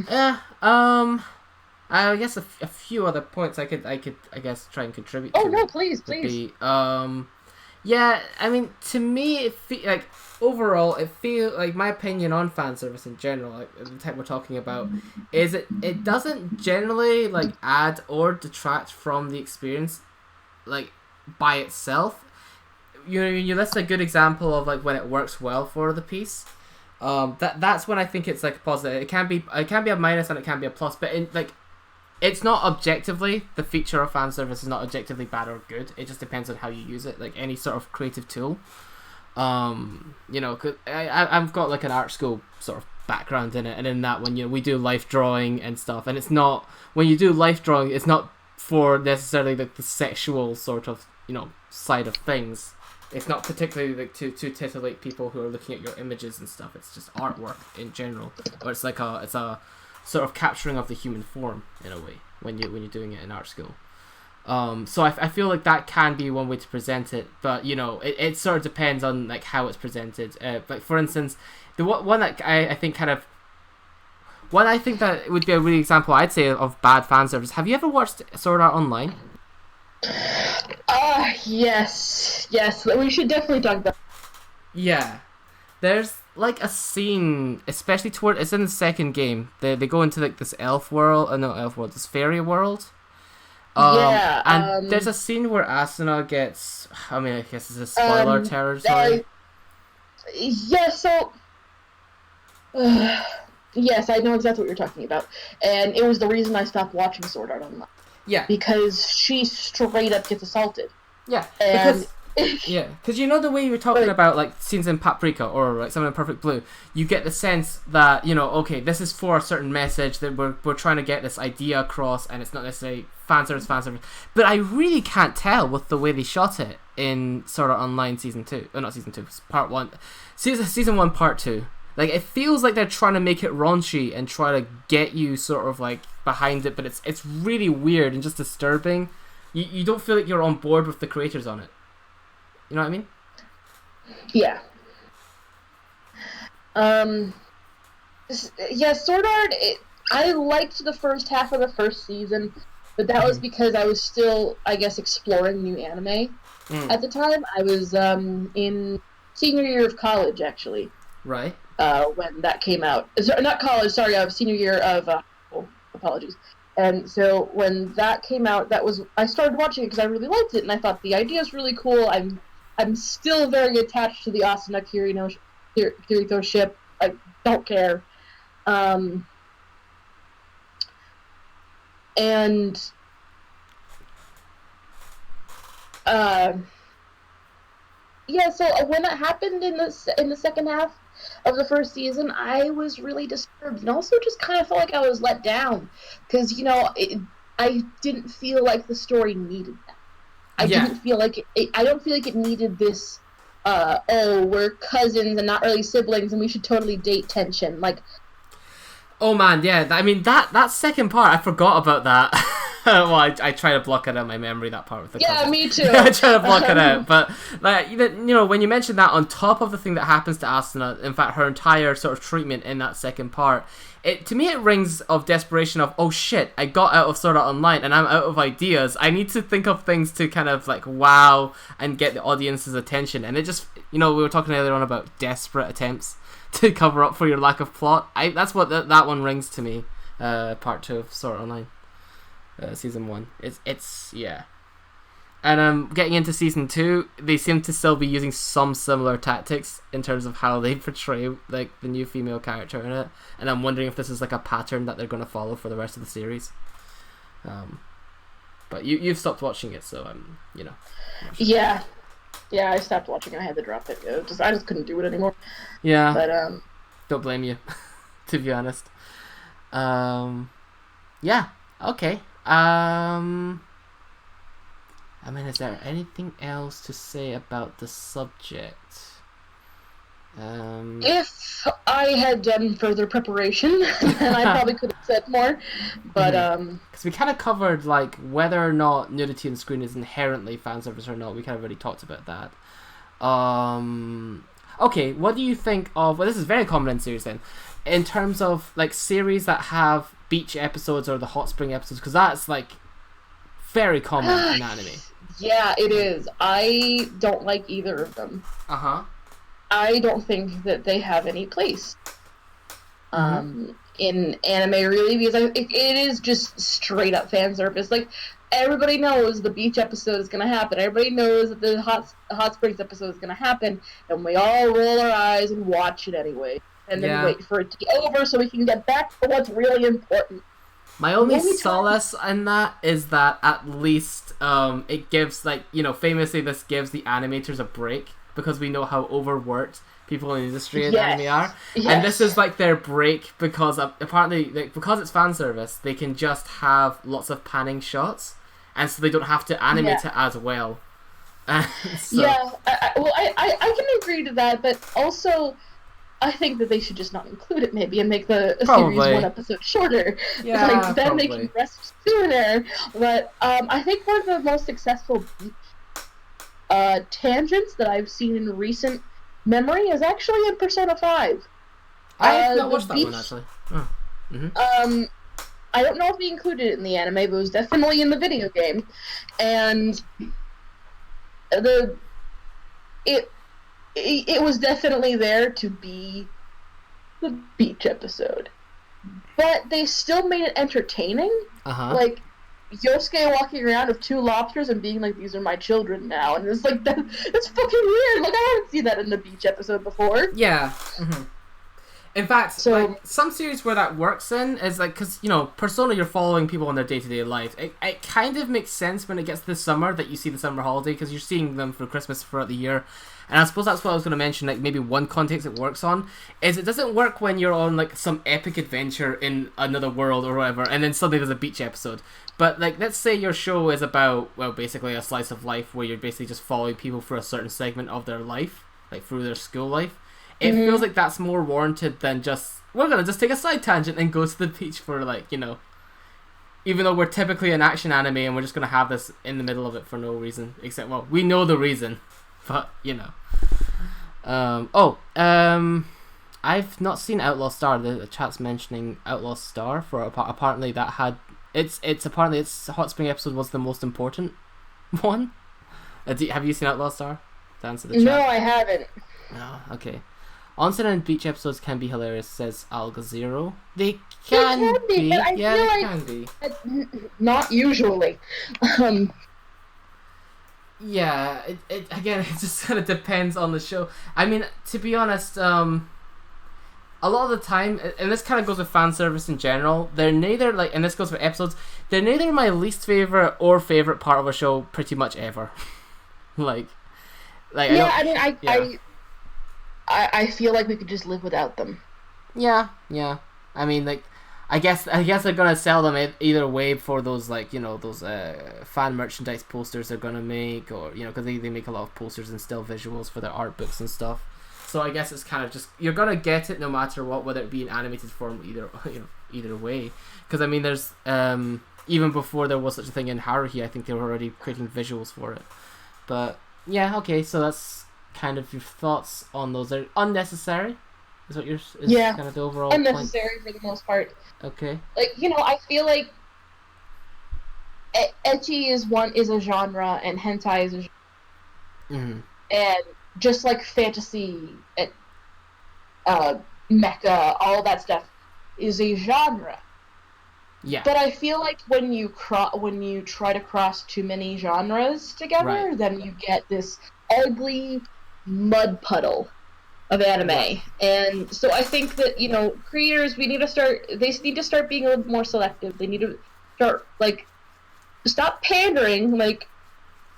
S1: Yeah. I guess a few other points I guess try and contribute.
S2: Oh no, please.
S1: Yeah, I mean, to me, overall, it feels like my opinion on fan service in general, like the type we're talking about, is it doesn't generally like add or detract from the experience, like by itself. You list a good example of like when it works well for the piece. That's when I think it's like positive. It can be a minus and it can be a plus, but it's not objectively, the feature of fan service is not objectively bad or good. It just depends on how you use it, like any sort of creative tool. Cause I've got like an art school sort of background in it, and in that when we do life drawing and stuff, and it's not, when you do life drawing, it's not for necessarily like the sexual sort of side of things. It's not particularly like to titillate people who are looking at your images and stuff. It's just artwork in general, or it's a sort of capturing of the human form in a way when you're doing it in art school. So I feel like that can be one way to present it, but it sort of depends on like how it's presented. Like for instance, the one that I think that would be a really example, I'd say, of bad fan service. Have you ever watched Sword Art Online?
S2: Yes. We should definitely talk about.
S1: Yeah, there's like a scene, especially it's in the second game. They go into like this this fairy world. And there's a scene where Asuna gets, I mean, I guess it's a spoiler territory.
S2: Yes, I know exactly what you're talking about. And it was the reason I stopped watching Sword Art Online.
S1: Yeah.
S2: Because she straight up gets assaulted.
S1: Yeah. Because the way you were talking about like scenes in Paprika or like something in Perfect Blue, you get the sense that okay, this is for a certain message, that we're trying to get this idea across, and it's not necessarily fan service. But I really can't tell with the way they shot it in Sword Art Online season 2, or not season 2, part 1, season 1 part 2. Like, it feels like they're trying to make it raunchy and try to get you sort of like behind it, but it's really weird and just disturbing. You don't feel like you're on board with the creators on it. You know what I mean?
S2: Yeah. Sword Art, I liked the first half of the first season, but that was because I was still, I guess, exploring new anime at the time. I was in senior year of college, actually.
S1: Right.
S2: When that came out. Not college, sorry, senior year of apologies. And so when that came out, I started watching it because I really liked it, and I thought the idea is really cool. I'm still very attached to the Asuna Kirito ship. I don't care. So when it happened in the second half of the first season, I was really disturbed, and also just kind of felt like I was let down because I didn't feel like the story needed that. I didn't feel like it. I don't feel like it needed this. We're cousins and not really siblings, and we should totally date tension. Like,
S1: oh man, yeah. I mean that second part, I forgot about that. Well, I try to block it out of my memory, that part with the cousins.
S2: Me too.
S1: I try to block it out, but like when you mention that on top of the thing that happens to Asuna, in fact, her entire sort of treatment in that second part, to me it rings of desperation of, oh shit, I got out of Sword Art Online and I'm out of ideas. I need to think of things to kind of like wow and get the audience's attention, and it just we were talking earlier on about desperate attempts to cover up for your lack of plot. That's what that one rings to me. part 2 of Sword Art Online, season 1. It's yeah. And getting into season 2, they seem to still be using some similar tactics in terms of how they portray like the new female character in it. And I'm wondering if this is like a pattern that they're going to follow for the rest of the series. But you've stopped watching it, so you know.
S2: Yeah, I stopped watching. I had to drop it. I just couldn't do it anymore.
S1: Yeah.
S2: But
S1: don't blame you, to be honest. Yeah. Okay. I mean, is there anything else to say about the subject?
S2: If I had done further preparation, then I probably could have said more. But
S1: because we kind of covered like whether or not nudity on screen is inherently fan service or not. We kind of already talked about that. Okay, what do you think of? Well, this is very common in series then, in terms of like series that have beach episodes or the hot spring episodes, because that's like very common in anime.
S2: Yeah, it is. I don't like either of them. I don't think that they have any place in anime, really, because it is just straight up fan service. Like, everybody knows the beach episode is going to happen. Everybody knows that the hot springs episode is going to happen, and we all roll our eyes and watch it anyway. And then wait for it to be over so we can get back to what's really important.
S1: My only solace in that is that at least it gives, like, you know, famously this gives the animators a break, because we know how overworked people in the industry in anime are. Yes. And this is like their break, because apparently, like, because it's fan service, they can just have lots of panning shots, and so they don't have to animate it as well. So. Yeah,
S2: I can agree to that, but also I think that they should just not include it, maybe, and make the series one episode shorter.
S1: Yeah,
S2: like, then they can rest sooner. But I think one of the most successful tangents that I've seen in recent memory is actually in Persona 5.
S1: I have not watched that one, actually. Oh. Mm-hmm.
S2: I don't know if they included it in the anime, but it was definitely in the video game. And it was definitely there to be the beach episode. But they still made it entertaining. Like, Yosuke walking around with 2 lobsters and being like, "These are my children now," and it's like, it's fucking weird. Like, I haven't seen that in the beach episode before.
S1: Yeah. Mm-hmm. In fact, like, some series where that works in is like, because, you know, Persona, you're following people in their day-to-day life. It kind of makes sense when it gets to the summer that you see the summer holiday, because you're seeing them for Christmas throughout the year. And I suppose that's what I was going to mention, like, maybe one context it works on is it doesn't work when you're on, like, some epic adventure in another world or whatever, and then suddenly there's a beach episode. But, like, let's say your show is about, well, basically a slice of life where you're basically just following people for a certain segment of their life, like, through their school life. It feels like that's more warranted than just, we're going to just take a side tangent and go to the beach for, like, you know, even though we're typically an action anime and we're just going to have this in the middle of it for no reason, except, well, we know the reason, but, you know. I've not seen Outlaw Star. The chat's mentioning Outlaw Star for apparently that had apparently its hot spring episode was the most important one. Have you seen Outlaw Star? To answer the chat.
S2: No, I haven't.
S1: Oh, okay. Onsen and beach episodes can be hilarious, says Alga Zero. They can be. Yeah, they can be.
S2: Not usually.
S1: Yeah, it again, it just kind of depends on the show. I mean, to be honest, a lot of the time, and this kind of goes with fan service in general, they're neither, like, and this goes for episodes, they're neither my least favorite or favorite part of a show pretty much ever. like
S2: yeah, I feel like we could just live without them.
S1: Yeah. I mean, like, I guess they're gonna sell them either way for those, like, you know, those fan merchandise posters they're gonna make, or, you know, because they make a lot of posters and still visuals for their art books and stuff. So I guess it's kind of just, you're gonna get it no matter what, whether it be in animated form, either way. Because I mean, there's even before there was such a thing in Haruhi, I think they were already creating visuals for it. But yeah, okay, so that's kind of your thoughts on those. They're unnecessary. Is what kind of the overall
S2: unnecessary
S1: point?
S2: For the most part.
S1: Okay.
S2: Like, you know, I feel like ecchi is a genre, and hentai is a genre.
S1: Mm-hmm.
S2: And just like fantasy, mecha, all that stuff is a genre.
S1: Yeah.
S2: But I feel like when you try to cross too many genres together,
S1: Right.
S2: then you get this ugly mud puddle of
S1: Right.
S2: anime. And so I think that, creators, they need to start being a little more selective. They need to start, like, stop pandering, like,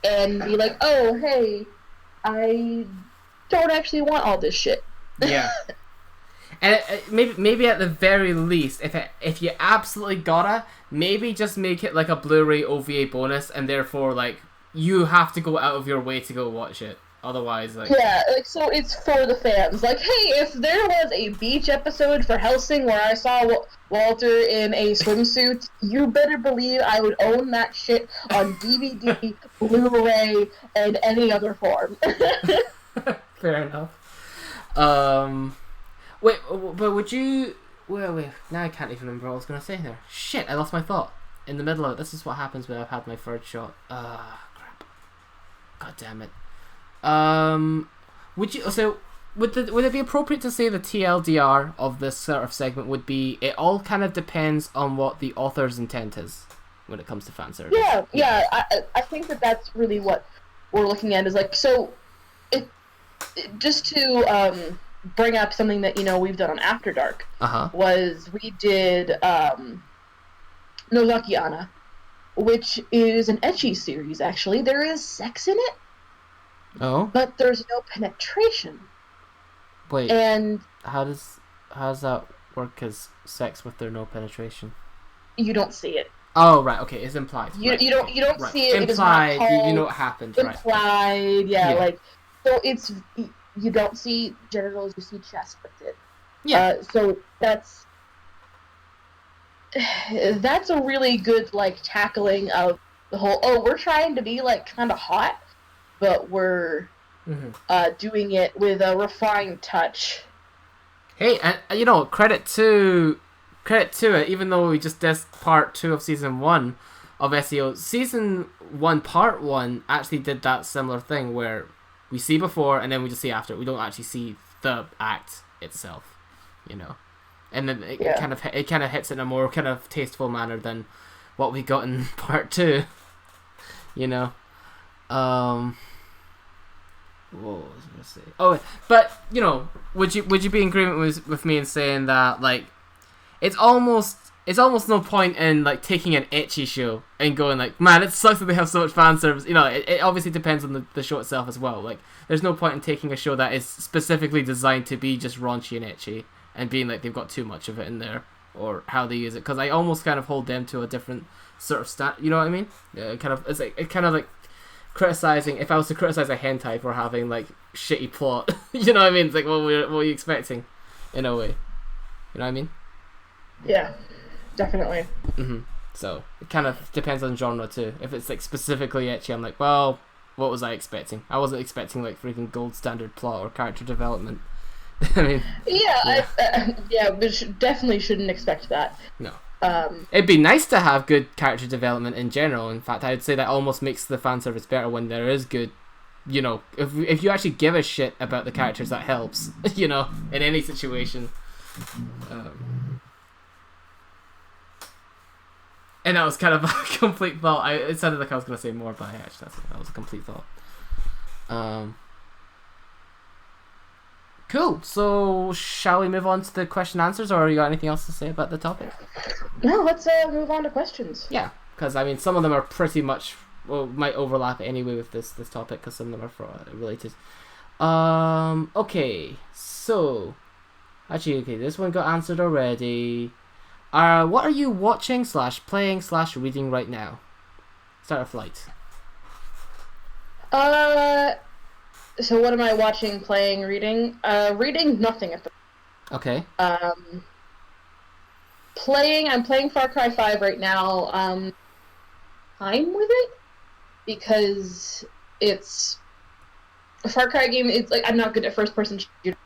S2: and be like, oh, hey, I don't actually want all this shit.
S1: Yeah. And maybe at the very least, if you absolutely gotta, maybe just make it like a Blu-ray OVA bonus, and therefore like you have to go out of your way to go watch it. Otherwise, like
S2: Yeah, like, so it's for the fans. Like, hey, if there was a beach episode for Hellsing where I saw Walter in a swimsuit, you better believe I would own that shit on DVD, Blu-ray, and any other form.
S1: fair enough. Wait, but would you? Wait. Now I can't even remember what I was gonna say there. Shit, I lost my thought in the middle of it. This is what happens when I've had my third shot. Crap. God damn it. Would you? So, would it be appropriate to say the TLDR of this sort of segment would be it all kind of depends on what the author's intent is when it comes to fan service?
S2: Yeah. I think that's really what we're looking at is like so. Just to bring up something that we've done on After Dark was we did Nozaki Anna, which is an ecchi series. Actually, there is sex in it.
S1: Oh.
S2: But there's no penetration.
S1: Wait.
S2: And
S1: how does that work as sex with there no penetration?
S2: You don't see it.
S1: Oh right, okay, it's implied.
S2: You don't
S1: right.
S2: see it.
S1: Implied.
S2: It is not called,
S1: you know what happened.
S2: Implied.
S1: Right.
S2: Yeah, like so it's you don't see genitals. You see chest with it.
S1: Yeah.
S2: So that's a really good like tackling of the whole. Oh, we're trying to be like kind of hot. But we're doing it with a refined touch.
S1: Hey, and credit to it. Even though we just did part 2 of season 1 of SEO, season 1 part 1 actually did that similar thing where we see before and then we just see after. We don't actually see the act itself, and then it kind of hits in a more kind of tasteful manner than what we got in part 2. What was I gonna say? Oh, but would you be in agreement with me in saying that like it's almost no point in like taking an ecchi show and going like, man, it sucks that they have so much fan service. It obviously depends on the show itself as well. Like, there's no point in taking a show that is specifically designed to be just raunchy and ecchi and being like they've got too much of it in there or how they use it. Because I almost kind of hold them to a different sort of you know what I mean? It's kind of like criticizing, if I was to criticize a hentai for having like shitty plot, you know what I mean? It's like, what were you expecting, in a way? You know what I mean?
S2: Yeah, definitely.
S1: So it kind of depends on genre too. If it's like specifically ecchi, I'm like, well, what was I expecting? I wasn't expecting like freaking gold standard plot or character development. I mean,
S2: we definitely shouldn't expect that.
S1: No. It'd be nice to have good character development in general. In fact, I'd say that almost makes the fan service better when there is good. If you actually give a shit about the characters, that helps. In any situation. And that was kind of a complete thought. It sounded like I was going to say more, but actually that was a complete thought. Cool. So, shall we move on to the question answers, or you got anything else to say about the topic?
S2: No, let's move on to questions.
S1: Yeah, because I mean, some of them are pretty much might overlap anyway with this topic because some of them are related. Okay. So, actually, this one got answered already. What are you watching / playing / reading right now? Start a flight.
S2: So what am I watching, playing, reading? Reading nothing at the
S1: Okay.
S2: I'm playing Far Cry 5 right now. I'm with it because it's a Far Cry game. It's like I'm not good at first person shooter,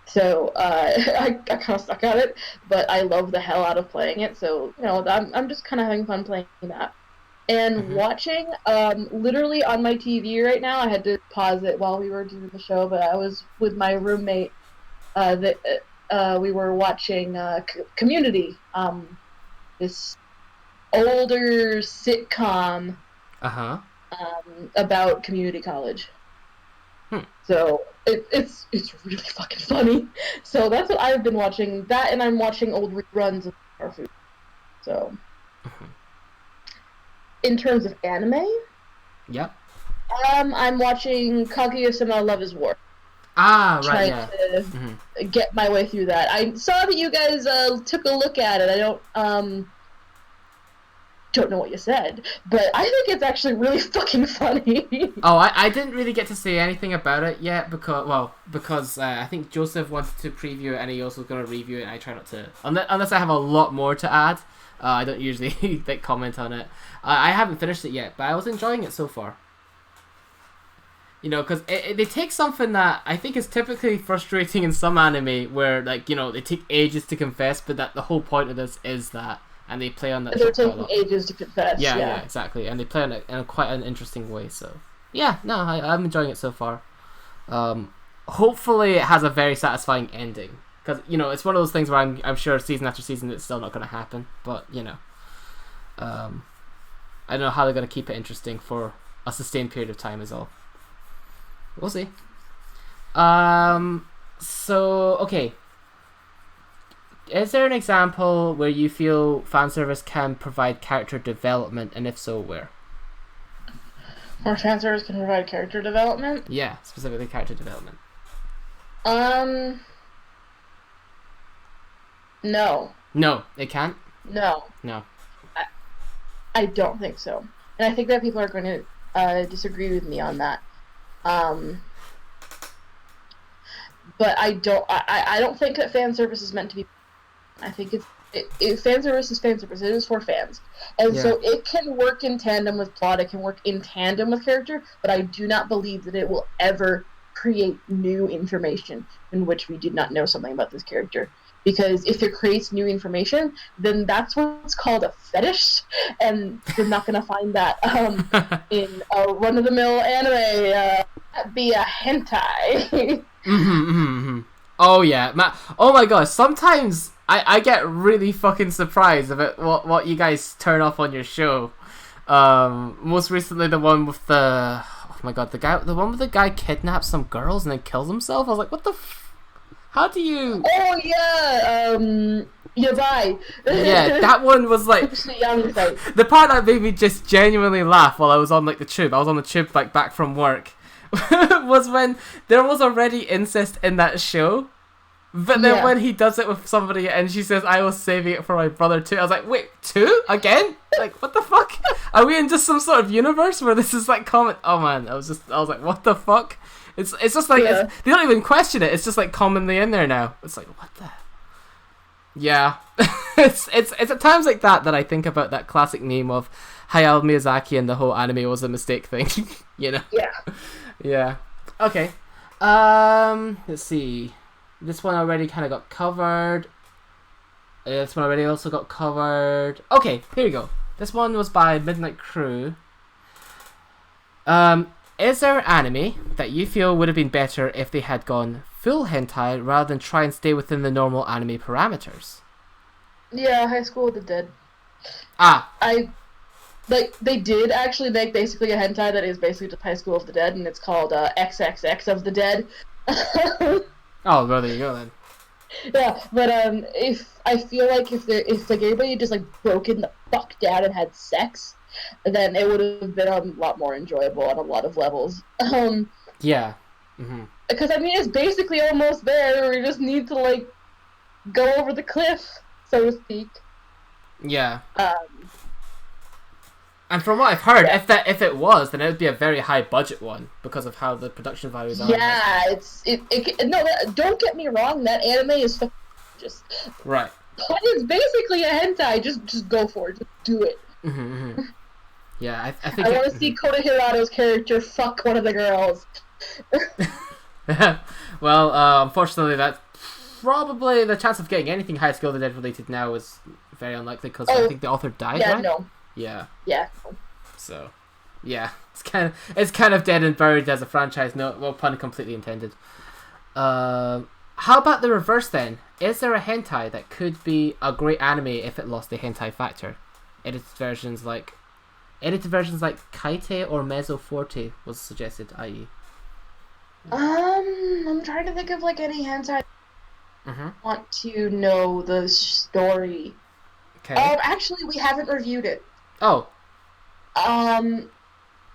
S2: so I kind of suck at it. But I love the hell out of playing it. So I'm just kind of having fun playing that. And watching, literally on my TV right now, I had to pause it while we were doing the show, but I was with my roommate, we were watching Community, this older sitcom about community college. So it's really fucking funny. So that's what I've been watching. That, and I'm watching old reruns of our food. So in terms of anime, I'm watching Kaguya-sama Love is War.
S1: Right, yeah.
S2: Trying to get my way through that. I saw that you guys took a look at it. I don't know what you said, but I think it's actually really fucking funny.
S1: I didn't really get to say anything about it yet because I think Joseph wanted to preview it and he also was going to review it, and I try not to unless I have a lot more to add. I don't usually like comment on it. I haven't finished it yet, but I was enjoying it so far. You know, because they take something that I think is typically frustrating in some anime, where like, you know, they take ages to confess, but that the whole point of this is that. And they play on that.
S2: They're taking ages to confess.
S1: Yeah, exactly. And they play on it in quite an interesting way. So, yeah, no, I'm enjoying it so far. Hopefully, it has a very satisfying ending, because you know it's one of those things where I'm sure season after season it's still not going to happen. But you know, I don't know how they're going to keep it interesting for a sustained period of time. Is all. We'll see. So okay. Is there an example where you feel fanservice can provide character development, and if so, where?
S2: Where fanservice can provide character development?
S1: Yeah, specifically character development.
S2: No.
S1: No, it can't?
S2: No. I don't think so. And I think that people are going to disagree with me on that. But I don't think that fanservice is meant to be. I think fanservice is fanservice. It is for fans. And so it can work in tandem with plot, it can work in tandem with character, but I do not believe that it will ever create new information in which we did not know something about this character. Because if it creates new information, then that's what's called a fetish, and you're not going to find that in a run-of-the-mill anime. That'd be a hentai.
S1: Oh yeah, oh my gosh, sometimes I get really fucking surprised about what you guys turn off on your show. Most recently the one with the one with the guy kidnaps some girls and then kills himself. I was like, what the how do you...
S2: Oh yeah, Yabai.
S1: Yeah, that one was like... the part that made me just genuinely laugh while I was on like the tube. I was on the tube like back from work. Was when there was already incest in that show, but then when he does it with somebody and she says, I was saving it for my brother too, I was like, wait, two? Again? Like, what the fuck? Are we in just some sort of universe where this is like common? Oh man, I was like, what the fuck? It's just like, they don't even question it, it's just like commonly in there now. It's like, what the... Yeah. it's at times like that I think about that classic meme of Hayao Miyazaki and the whole anime was a mistake thing. You know? Yeah. Okay. Let's see. This one already kind of got covered. This one already also got covered. Okay, here we go. This one was by Midnight Crew. Is there an anime that you feel would have been better if they had gone full hentai rather than try and stay within the normal anime parameters?
S2: Yeah, High School of the Dead. They did actually make basically a hentai that is basically just High School of the Dead, and it's called XXX of the Dead.
S1: Oh, well, there you go then.
S2: Yeah, but if I feel like if everybody just like broken the fuck down and had sex, then it would have been a lot more enjoyable on a lot of levels.
S1: Yeah.
S2: Because I mean, it's basically almost there. We just need to like go over the cliff, so to speak. Yeah.
S1: And from what I've heard, if it was, then it would be a very high budget one because of how the production values are.
S2: Yeah, don't get me wrong, that anime is just
S1: right.
S2: But it's basically a hentai. Just go for it. Just do it.
S1: Yeah, I think
S2: I want to see Kota Hirato's character fuck one of the girls.
S1: Well, unfortunately, that's probably the chance of getting anything High School of the Dead related now is very unlikely because I think the author died.
S2: Yeah,
S1: right?
S2: no.
S1: Yeah.
S2: Yeah.
S1: So, yeah, it's kind of dead and buried as a franchise. No, well, pun completely intended. How about the reverse then? Is there a hentai that could be a great anime if it lost the hentai factor? edited versions like Kaite or Mezzo Forte was suggested, i.e.
S2: I'm trying to think of like any hentai. Want to know the story.
S1: Okay.
S2: Actually, we haven't reviewed it.
S1: Oh.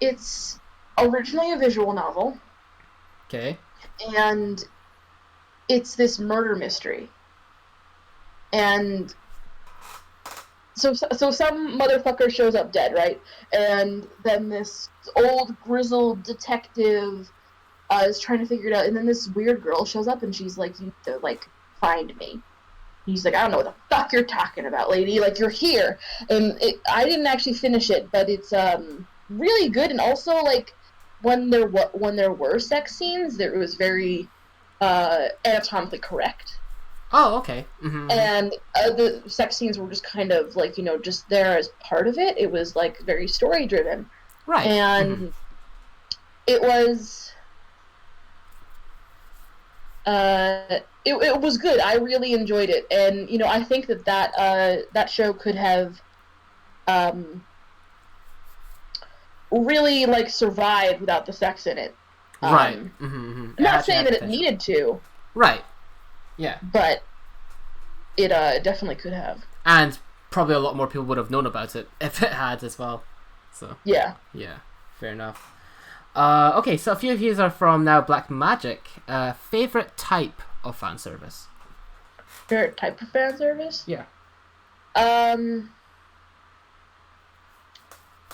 S2: It's originally a visual novel.
S1: Okay.
S2: And it's this murder mystery. And so some motherfucker shows up dead, right? And then this old grizzled detective is trying to figure it out. And then this weird girl shows up and she's like, "You need to like find me." He's like, "I don't know what the fuck you're talking about, lady. Like, you're here." And I didn't actually finish it, but it's really good. And also, like, when there were sex scenes, it was very anatomically correct.
S1: Oh, okay. Mm-hmm.
S2: And the sex scenes were just kind of like, you know, just there as part of it. It was like very story driven,
S1: right?
S2: And it was. It was good. I really enjoyed it, and you know, I think that show could have really like survived without the sex in it.
S1: Right.
S2: I'm not saying that it needed to.
S1: Right. Yeah.
S2: But it definitely could have.
S1: And probably a lot more people would have known about it if it had as well. So.
S2: Yeah.
S1: Yeah. Fair enough. Okay, so a few of these are from now Black Magic. Favorite type of fan service?
S2: Favorite type of fan service?
S1: Yeah.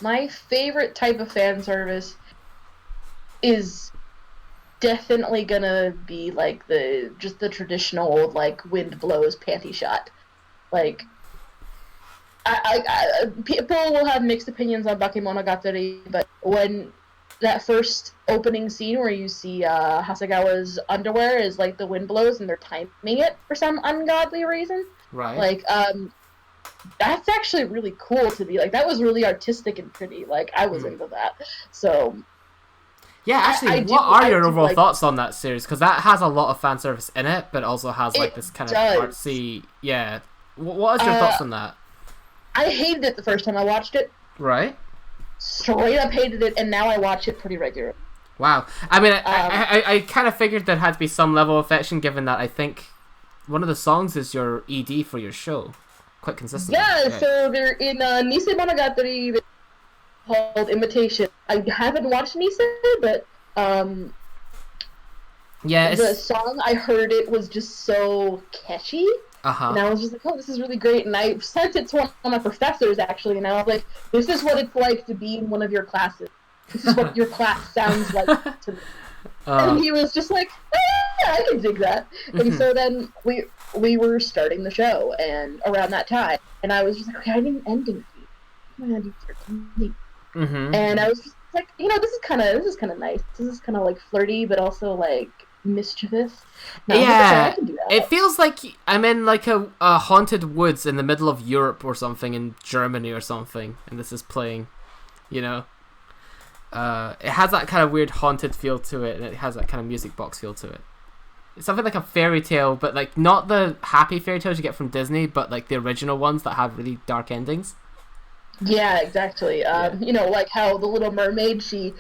S2: My favorite type of fan service is definitely gonna be like the traditional old like wind blows panty shot. Like people will have mixed opinions on VicMonananya, but when that first opening scene where you see Hasegawa's underwear is like the wind blows and they're timing it for some ungodly reason.
S1: Right.
S2: Like, that's actually really cool to be like, that was really artistic and pretty. Like, I was into that. So.
S1: Yeah, actually, what are your overall thoughts on that series? Because that has a lot of fan service in it, but also has like this kind of artsy. Yeah. What is your thoughts on that?
S2: I hated it the first time I watched it.
S1: Right.
S2: Straight up hated it, and now I watch it pretty regularly.
S1: Wow. I mean, I kind of figured there had to be some level of affection, given that I think one of the songs is your ED for your show, quite consistently.
S2: Yeah, so they're in Nisei Monogatari, called Imitation. I haven't watched Nisei, but
S1: yeah,
S2: the song, I heard it was just so catchy. And I was just like, oh, this is really great. And I sent it to one of my professors, actually, and I was like, this is what it's like to be in one of your classes. This is what your class sounds like to me. And he was just like, yeah, I can dig that. And so then we were starting the show, and around that time, and I was just like, okay, I need an ending. What am I gonna do? And I was just like, you know, this is kind of nice. This is kind of like flirty, but also like mischievous.
S1: Yeah, I can do that. It feels like I'm in like a haunted woods in the middle of Europe or something, in Germany or something, and this is playing, you know. It has that kind of weird haunted feel to it, and it has that kind of music box feel to it. It's something like a fairy tale, but like not the happy fairy tales you get from Disney, but like the original ones that have really dark endings.
S2: Yeah, exactly. You know, like how the Little Mermaid, she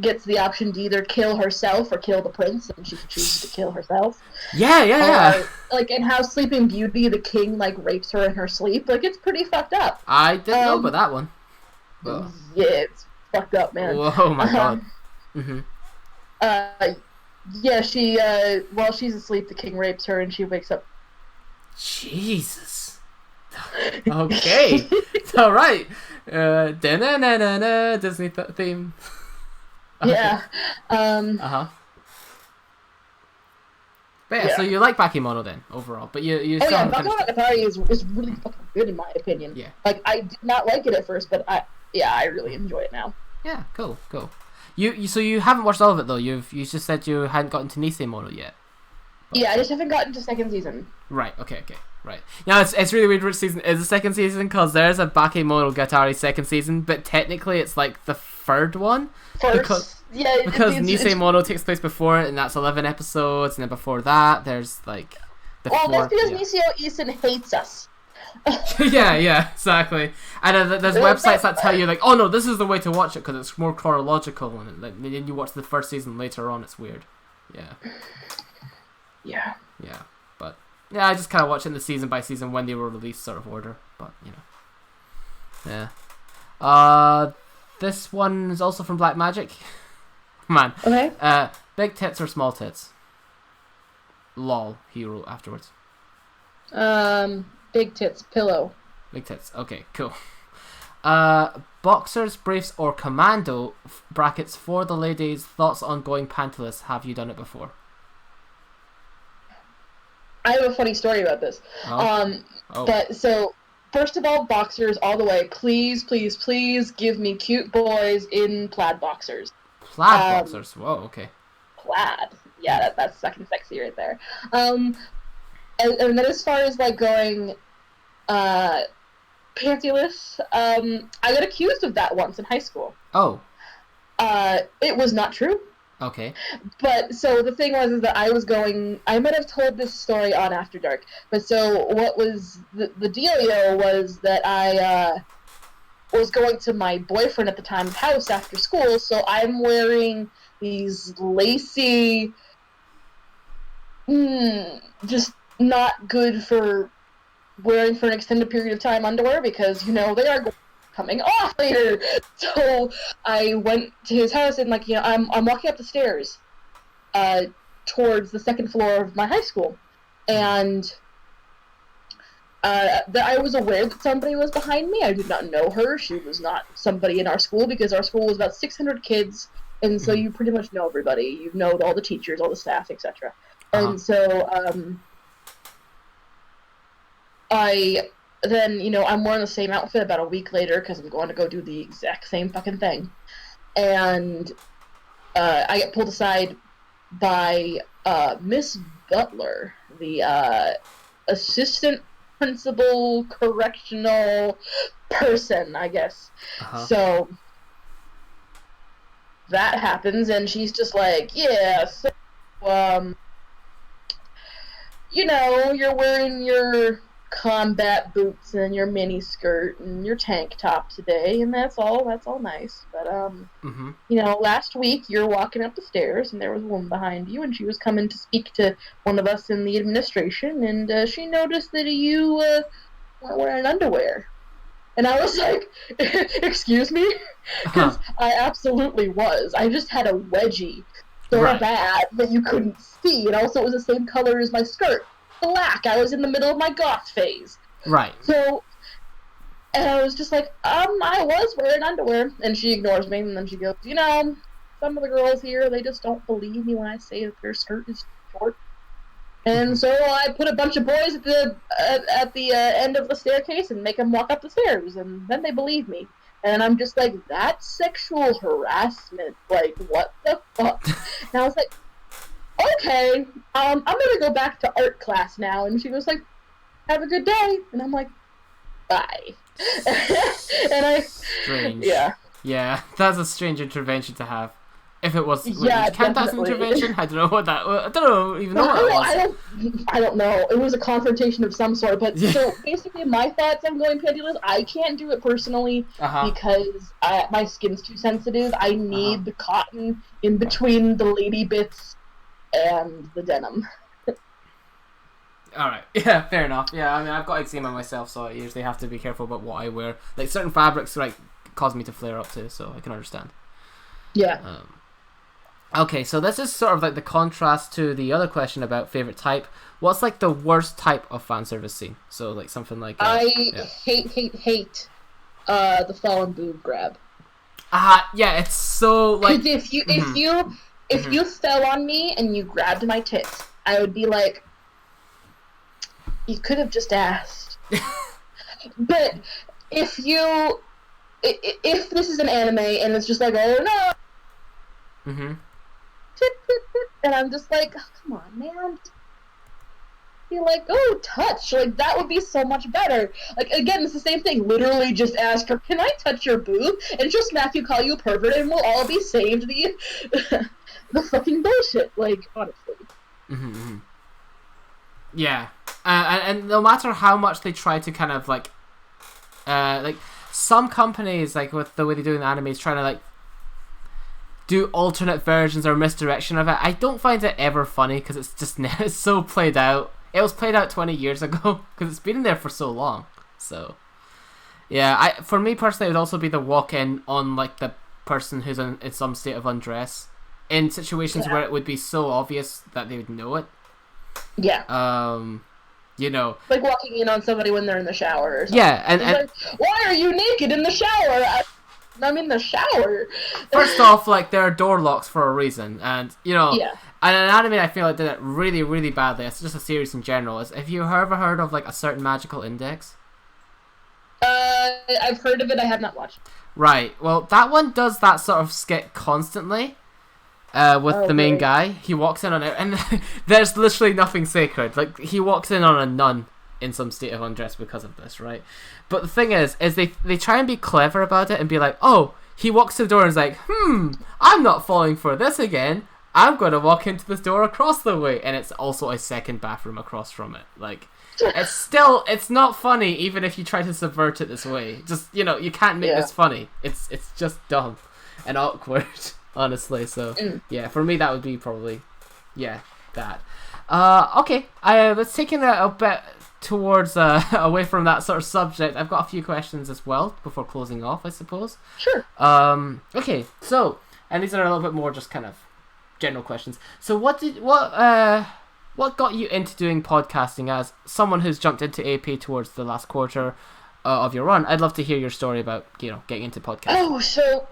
S2: gets the option to either kill herself or kill the prince, and she chooses to kill herself.
S1: Yeah.
S2: Like, and how Sleeping Beauty, the king, like, rapes her in her sleep. Like, it's pretty fucked up.
S1: I didn't know about that one.
S2: But... Yeah, it's fucked up, man.
S1: Whoa, my god.
S2: Yeah, she, while she's asleep, the king rapes her, and she wakes up.
S1: Jesus. Okay. All right. Disney theme.
S2: Yeah.
S1: But yeah, so you like Bakemono then, overall. But you
S2: oh yeah, VicMonananya is really fucking good in my opinion.
S1: Yeah.
S2: Like, I did not like it at first, but I really enjoy it now.
S1: Yeah, cool. So you haven't watched all of it though. You just said you hadn't gotten to Nisei Mono yet.
S2: But... Yeah, I just haven't gotten to second season.
S1: Right. Okay. Right. Now it's really weird which season is the second season, because there's a Bakemonogatari second season, but technically it's like the third one.
S2: Because
S1: Nisei Mono takes place before it, and that's 11 episodes, and then before that there's like
S2: that's because Niseo Isin hates us.
S1: Yeah, exactly. And there's websites that tell you like, oh no, this is the way to watch it because it's more chronological, and then you watch the first season later on. It's weird. Yeah. But yeah, I just kind of watch it in the season by season when they were released sort of order. But yeah. This one is also from Black Magic. Man.
S2: Okay.
S1: Big tits or small tits? Lol. He wrote afterwards.
S2: Big tits, pillow.
S1: Big tits. Okay, cool. Boxers, briefs, or commando brackets for the ladies. Thoughts on going pantless? Have you done it before?
S2: I have a funny story about this. But so first of all, boxers all the way. Please, please, please give me cute boys in plaid boxers.
S1: Plaid boxers. Whoa. Okay.
S2: Plaid. Yeah, that's fucking sexy right there. And then as far as like going pantyless, I got accused of that once in high school.
S1: Oh.
S2: It was not true.
S1: Okay.
S2: But so the thing was is that I might have told this story on After Dark, but so what was the dealio was that I was going to my boyfriend at the time's house after school, so I'm wearing these lacy, just not good for wearing for an extended period of time underwear because, they are coming off later. So I went to his house and I'm walking up the stairs towards the second floor of my high school, and I was aware that somebody was behind me. I did not know her. She was not somebody in our school because our school was about 600 kids, and so you pretty much know everybody. You know all the teachers, all the staff, etc. And so I'm wearing the same outfit about a week later because I'm going to go do the exact same fucking thing. And I get pulled aside by Miss Butler, the assistant principal correctional person, I guess. So that happens, and she's just like, yeah, so, you're wearing your combat boots and your mini skirt and your tank top today, and that's all nice, but last week you were walking up the stairs and there was a woman behind you, and she was coming to speak to one of us in the administration, and she noticed that you weren't wearing underwear. And I was like, excuse me? Because I absolutely was. I just had a wedgie so bad that you couldn't see, and also it was the same color as my skirt. Black. I was in the middle of my goth phase. Right. So, and I was just like, I was wearing underwear. And she ignores me, and then she goes, some of the girls here, they just don't believe me when I say that their skirt is short. And so I put a bunch of boys at the end of the staircase and make them walk up the stairs, and then they believe me. And I'm just like, that's sexual harassment. Like, what the fuck? And I was like, okay, I'm gonna go back to art class now. And she was like, have a good day. And I'm like, bye. And
S1: strange. Yeah, that's a strange intervention to have. If it was, count as an intervention? I don't know what that. I don't even know what it was.
S2: I don't know. It was a confrontation of some sort. But so basically, my thoughts on going pantyless, I can't do it personally because my skin's too sensitive. I need the cotton in between the lady bits and the denim.
S1: Alright, yeah, fair enough. Yeah, I mean, I've got eczema myself, so I usually have to be careful about what I wear. Like, certain fabrics, cause me to flare up too, so I can understand.
S2: Yeah.
S1: Okay, so this is sort of like the contrast to the other question about favourite type. What's, like, the worst type of fan service scene? So, like, something like...
S2: I hate the fallen boob grab.
S1: Yeah, it's so, like...
S2: If you fell on me and you grabbed my tits, I would be like, you could have just asked. But if this is an anime and it's just like, oh no, and I'm just like, oh, come on, man. You're like, oh, touch. Like, that would be so much better. Like, again, it's the same thing. Literally just ask her, can I touch your boob? And just Matthew call you a pervert and we'll all be saved the fucking bullshit. Like, honestly.
S1: Yeah, and no matter how much they try to kind of like some companies, like with the way they do in the anime, is trying to like do alternate versions or misdirection of it. I don't find it ever funny because it's just it's so played out. It was played out 20 years ago because it's been in there for so long. So yeah, for me personally, it would also be the walk-in on like the person who's in some state of undress in situations where it would be so obvious that they would know it.
S2: Yeah.
S1: You know,
S2: like walking in on somebody when they're in the shower or something.
S1: Yeah, and
S2: like, why are you naked in the shower? I'm in the shower.
S1: First off, like, there are door locks for a reason, and you know, and an anime I feel like did it really, really badly. It's just a series in general. Have you ever heard of like A Certain Magical Index?
S2: I've heard of it. I have not watched.
S1: Right. Well, that one does that sort of skit constantly. With the main guy, he walks in on it, and there's literally nothing sacred. Like, he walks in on a nun in some state of undress because of this, right? But the thing is they try and be clever about it and be like, oh, he walks to the door and is like, I'm not falling for this again. I'm going to walk into this door across the way, and it's also a second bathroom across from it. Like, it's not funny even if you try to subvert it this way. Just, you know, you can't make this funny. It's just dumb and awkward. Honestly, so yeah, for me that would be probably that. Okay, I was taking it a bit towards away from that sort of subject. I've got a few questions as well before closing off, I suppose.
S2: Sure.
S1: Okay, so, and these are a little bit more just kind of general questions. So what got you into doing podcasting as someone who's jumped into AP towards the last quarter of your run? I'd love to hear your story about, you know, getting into podcasting.
S2: Oh, so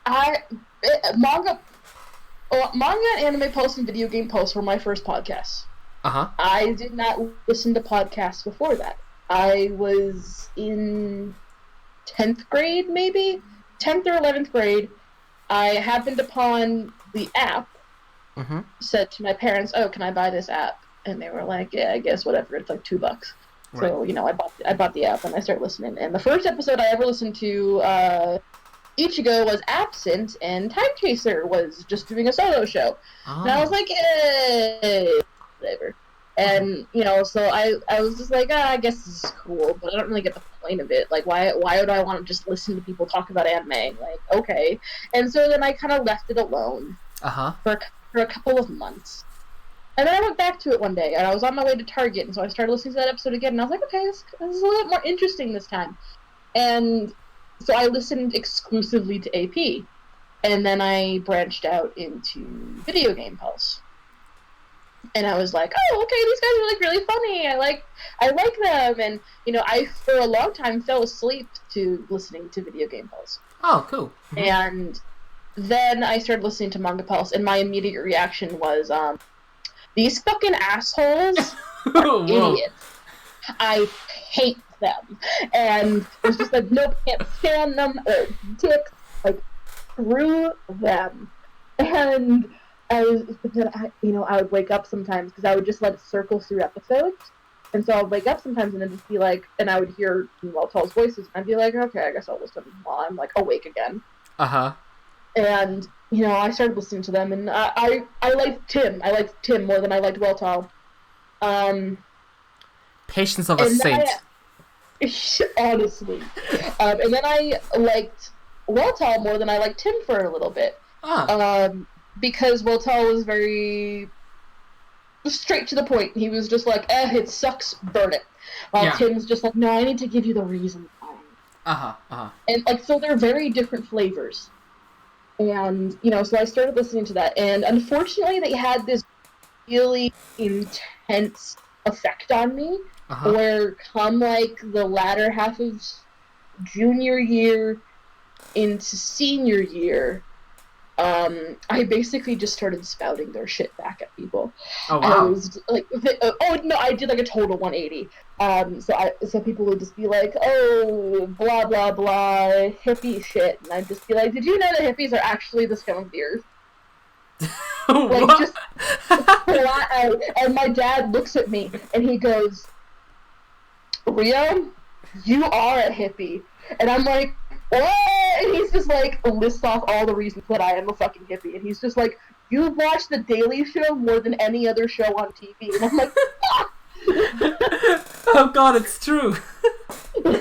S2: manga and anime posts and video game posts were my first podcasts. I did not listen to podcasts before that. I was in 10th grade, maybe 10th or 11th grade. I happened upon the app. Said to my parents, "Oh, can I buy this app?" And they were like, "Yeah, I guess whatever. It's like $2." Right. So, you know, I bought the app and I started listening. And the first episode I ever listened to, Ichigo was absent and Time Chaser was just doing a solo show. And I was like, whatever. And, you know, so I was just like, I guess this is cool, but I don't really get the point of it. Like, why would I want to just listen to people talk about anime? Like, okay. And so then I kind of left it alone for a couple of months. And then I went back to it one day, and I was on my way to Target, and so I started listening to that episode again, and I was like, okay, this is a little bit more interesting this time. And so I listened exclusively to AP, and then I branched out into Video Game Pulse. And I was like, oh, okay, these guys are like really funny. I like them, and you know, I for a long time fell asleep to listening to Video Game Pulse.
S1: Oh, cool.
S2: And then I started listening to Manga Pulse, and my immediate reaction was, these fucking assholes are idiots. I hate them. And it's just like, nope, can't stand them, dicks, like, screw them. And I would wake up sometimes, because I would just let it circle through episodes. And so I would wake up sometimes and then just be like, and I would hear Waltall's voices, and I'd be like, okay, I guess I'll listen while I'm, like, awake again. And, you know, I started listening to them, and I liked Tim. I liked Tim more than I liked Weltall.
S1: Patience of a saint.
S2: Honestly. And then I liked Weltall more than I liked Tim for a little bit. Because Weltall was very straight to the point. He was just like, it sucks, burn it. While Tim's just like, no, I need to give you the reason why. And, like, so they're very different flavors. And, you know, so I started listening to that, and unfortunately they had this really intense effect on me, where come, like, the latter half of junior year into senior year, I basically just started spouting their shit back at people.
S1: Oh, wow.
S2: I was like, I did like a total 180. So people would just be like, oh, blah, blah, blah, hippie shit. And I'd just be like, did you know that hippies are actually the scum of the earth? Like, just flat out. And my dad looks at me and he goes, Rio, you are a hippie. And I'm like, what? And he's just like, lists off all the reasons that I am a fucking hippie. And he's just like, you've watched The Daily Show more than any other show on TV. And I'm like, fuck!
S1: Oh god, it's true.
S2: And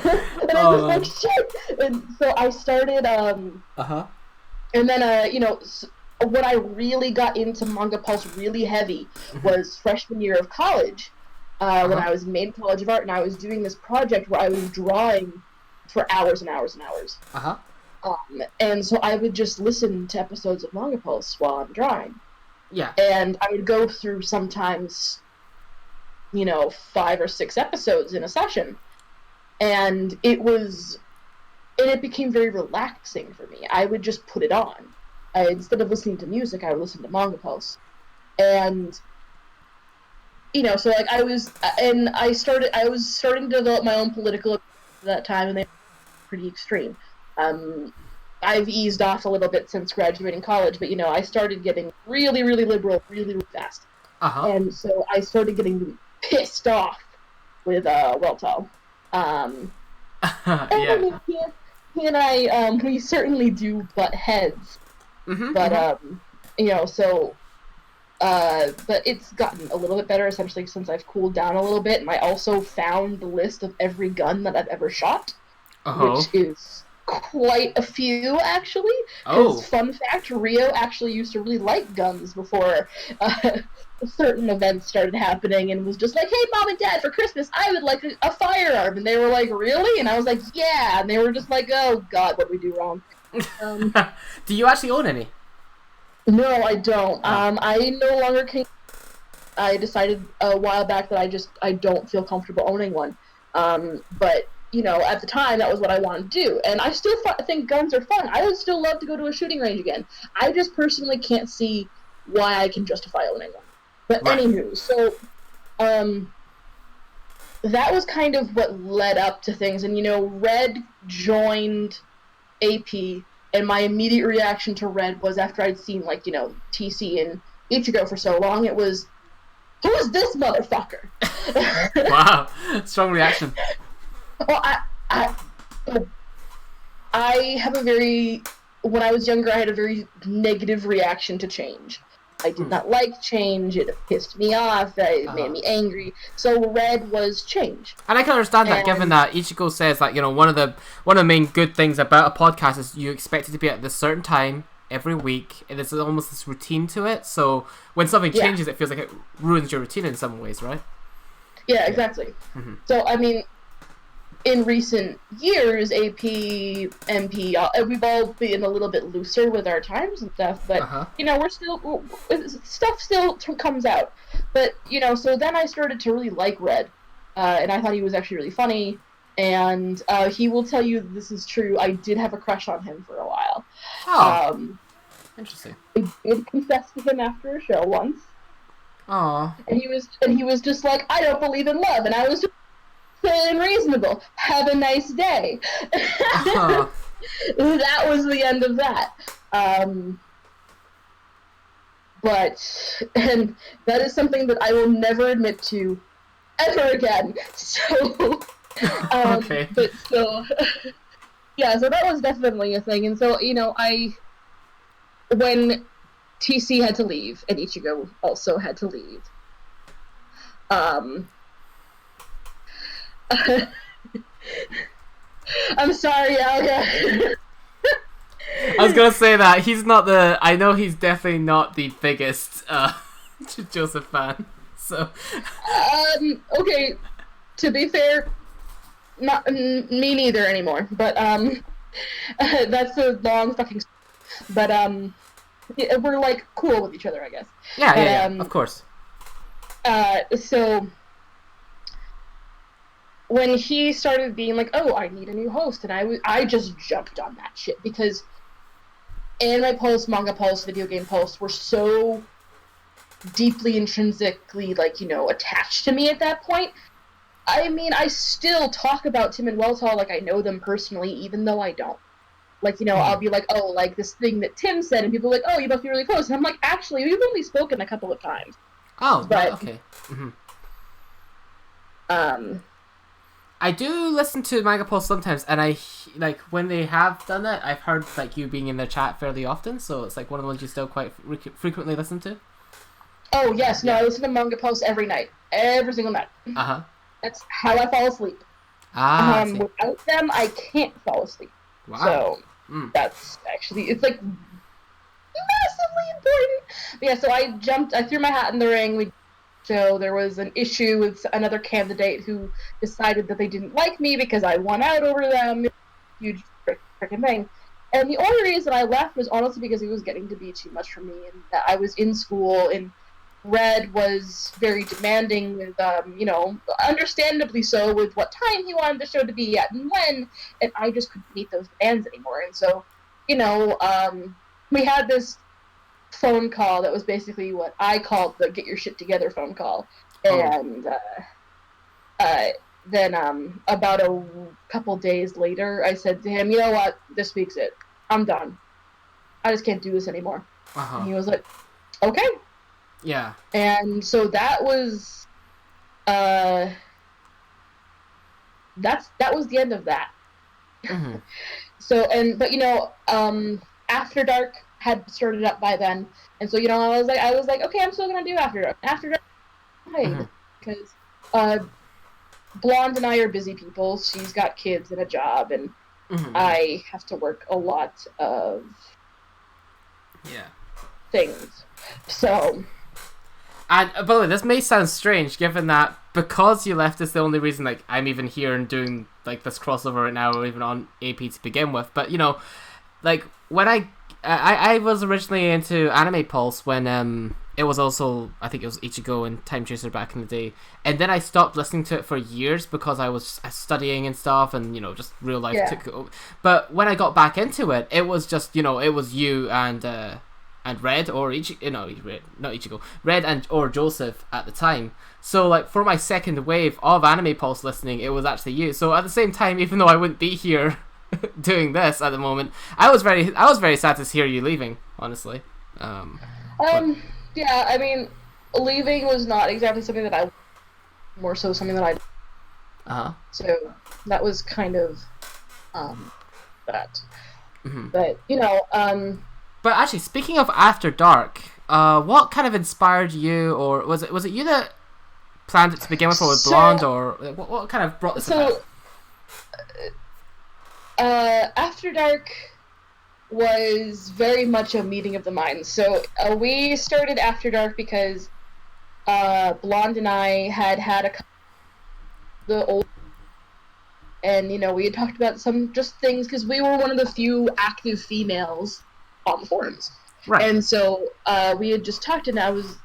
S2: I was like, shit! And so I started, and then, when I really got into Manga Pulse really heavy was freshman year of college, when I was in Maine College of Art, and I was doing this project where I was drawing for hours and hours and hours. And so I would just listen to episodes of Manga Pulse while I'm drawing.
S1: Yeah.
S2: And I would go through sometimes, 5 or 6 episodes in a session. And it became very relaxing for me. I would just put it on. Instead of listening to music, I would listen to Manga Pulse. And, so like I was starting to develop my own political at that time, and they were pretty extreme. I've eased off a little bit since graduating college, but, I started getting really, really liberal really, really fast. And so I started getting really pissed off with Weltall. And I mean, he and I, we certainly do butt heads. But, but it's gotten a little bit better, essentially, since I've cooled down a little bit, and I also found the list of every gun that I've ever shot, which is quite a few, actually. Because, fun fact, Rio actually used to really like guns before certain events started happening, and was just like, hey, Mom and Dad, for Christmas, I would like a firearm. And they were like, really? And I was like, yeah. And they were just like, oh, God, what did we do wrong?
S1: Do you actually own any?
S2: No, I don't. I no longer can. I decided a while back that I don't feel comfortable owning one. But, at the time, that was what I wanted to do. And I still think guns are fun. I would still love to go to a shooting range again. I just personally can't see why I can justify owning one. But anywho, so, that was kind of what led up to things. And, Red joined AP, and my immediate reaction to Red was, after I'd seen, TC and Ichigo for so long, it was, who is this motherfucker?
S1: Wow, strong reaction.
S2: Well, I have when I was younger, I had a very negative reaction to change. I did not like change. It pissed me off. It made me angry. So Red was change.
S1: And I can understand that, given that Ichigo says that, one of the main good things about a podcast is you expect it to be at this certain time every week, and there's almost this routine to it. So when something changes, it feels like it ruins your routine in some ways, right?
S2: Yeah, exactly. So, I mean, in recent years, AP, MP, we've all been a little bit looser with our times and stuff, but, stuff still comes out. But, so then I started to really like Red, and I thought he was actually really funny, and he will tell you this is true. I did have a crush on him for a while.
S1: Interesting.
S2: I did confess to him after a show once. And he was just like, I don't believe in love, and I was just and reasonable. Have a nice day. That was the end of that. And that is something that I will never admit to ever again. So,
S1: okay.
S2: But so, yeah. So that was definitely a thing. And so, when TC had to leave and Ichigo also had to leave, I'm sorry, Alga.
S1: I was gonna say that he's not I know he's definitely not the biggest Joseph fan. So.
S2: Okay. To be fair, not me neither anymore. But that's a long fucking. But we're cool with each other, I guess.
S1: Yeah, of course.
S2: So. When he started being like, oh, I need a new host, and I just jumped on that shit, because Anime Pulse, Manga Pulse, Video Game Pulse were so deeply intrinsically, attached to me at that point. I mean, I still talk about Tim and Weltall like I know them personally, even though I don't. I'll be like, oh, this thing that Tim said, and people are like, oh, you must be really close. And I'm like, actually, we've only spoken a couple of times.
S1: Oh, right, okay. I do listen to Manga Pulse sometimes, and like when they have done that, I've heard like you being in their chat fairly often, so it's like one of the ones you still quite frequently listen to.
S2: Oh yes, no, I listen to Manga Pulse every night, every single night. That's how I fall asleep. Without them, I can't fall asleep. Wow. So that's actually, it's like massively important. But yeah, so I threw my hat in the ring. So there was an issue with another candidate who decided that they didn't like me because I won out over them. Huge freaking thing. And the only reason I left was honestly because it was getting to be too much for me, and that I was in school, and Red was very demanding with, understandably so, with what time he wanted the show to be at and when, and I just couldn't meet those demands anymore. And so, we had this phone call that was basically what I called the get your shit together phone call. And then about a couple days later, I said to him, you know what, this week's it. I'm done. I just can't do this anymore. And he was like, okay.
S1: Yeah.
S2: And so that was that was the end of that. So, After Dark had started up by then, and so I was like, okay, I'm still gonna do After Dark. After Dark, because Blonde and I are busy people. She's got kids and a job, and I have to work a lot of things. So,
S1: and by the way, this may sound strange, given that because you left is the only reason like I'm even here and doing like this crossover right now, or even on AP to begin with. But like when I was originally into Anime Pulse when it was also, I think it was Ichigo and Time Chaser back in the day, and then I stopped listening to it for years because I was studying and stuff, and just real life took over. But when I got back into it, it was just it was you and Red or Red and or Joseph at the time. So like for my second wave of Anime Pulse listening, it was actually you. So at the same time, even though I wouldn't be here doing this at the moment, I was very sad to hear you leaving, honestly.
S2: Yeah, I mean, leaving was not exactly something that I, more so something that I. So that was kind of that. But
S1: But actually, speaking of After Dark, what kind of inspired you, or was it you that planned it to begin with, or with Blonde, or what kind of brought this about?
S2: After Dark was very much a meeting of the minds. So we started After Dark because Blonde and I had the old, and we had talked about some just things because we were one of the few active females on the forums,
S1: right?
S2: And so we had just talked, and I was,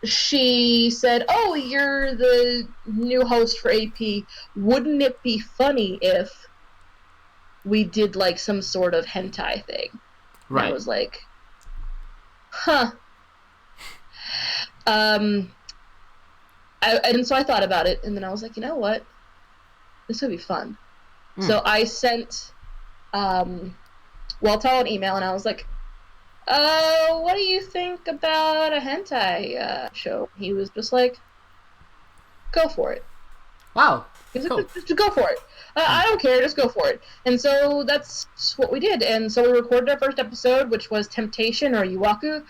S2: she said, "Oh, you're the new host for AP. Wouldn't it be funny if we did like some sort of hentai thing?"
S1: Right.
S2: And I was like, huh. And so I thought about it, and then I was like, you know what? This would be fun. So I sent Waltall an email, and I was like, what do you think about a hentai show? He was just like, go for it.
S1: Wow.
S2: He was
S1: cool.
S2: like, just go for it. I don't care, just go for it. And so that's what we did. And so we recorded our first episode, which was Temptation, or Yuwaku.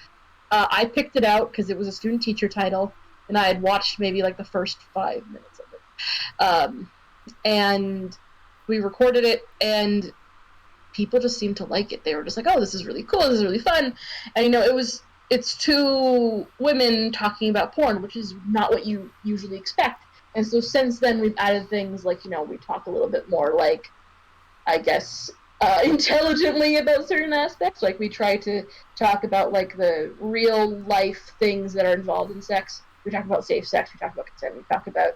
S2: I picked it out because it was a student-teacher title, and I had watched maybe like the first 5 minutes of it. And we recorded it, and people just seemed to like it. They were just like, oh, this is really cool, this is really fun. And it's two women talking about porn, which is not what you usually expect. And so since then we've added things like, we talk a little bit more like, I guess, intelligently about certain aspects. Like we try to talk about like the real life things that are involved in sex. We talk about safe sex, we talk about consent, we talk about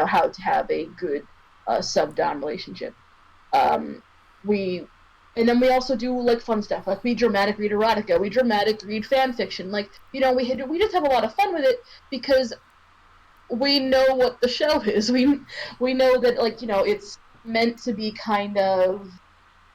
S2: how to have a good sub-dom relationship. And then we also do like fun stuff, like we dramatic read erotica, we dramatic read fan fiction. Like we just have a lot of fun with it because we know what the show is. We know that it's meant to be kind of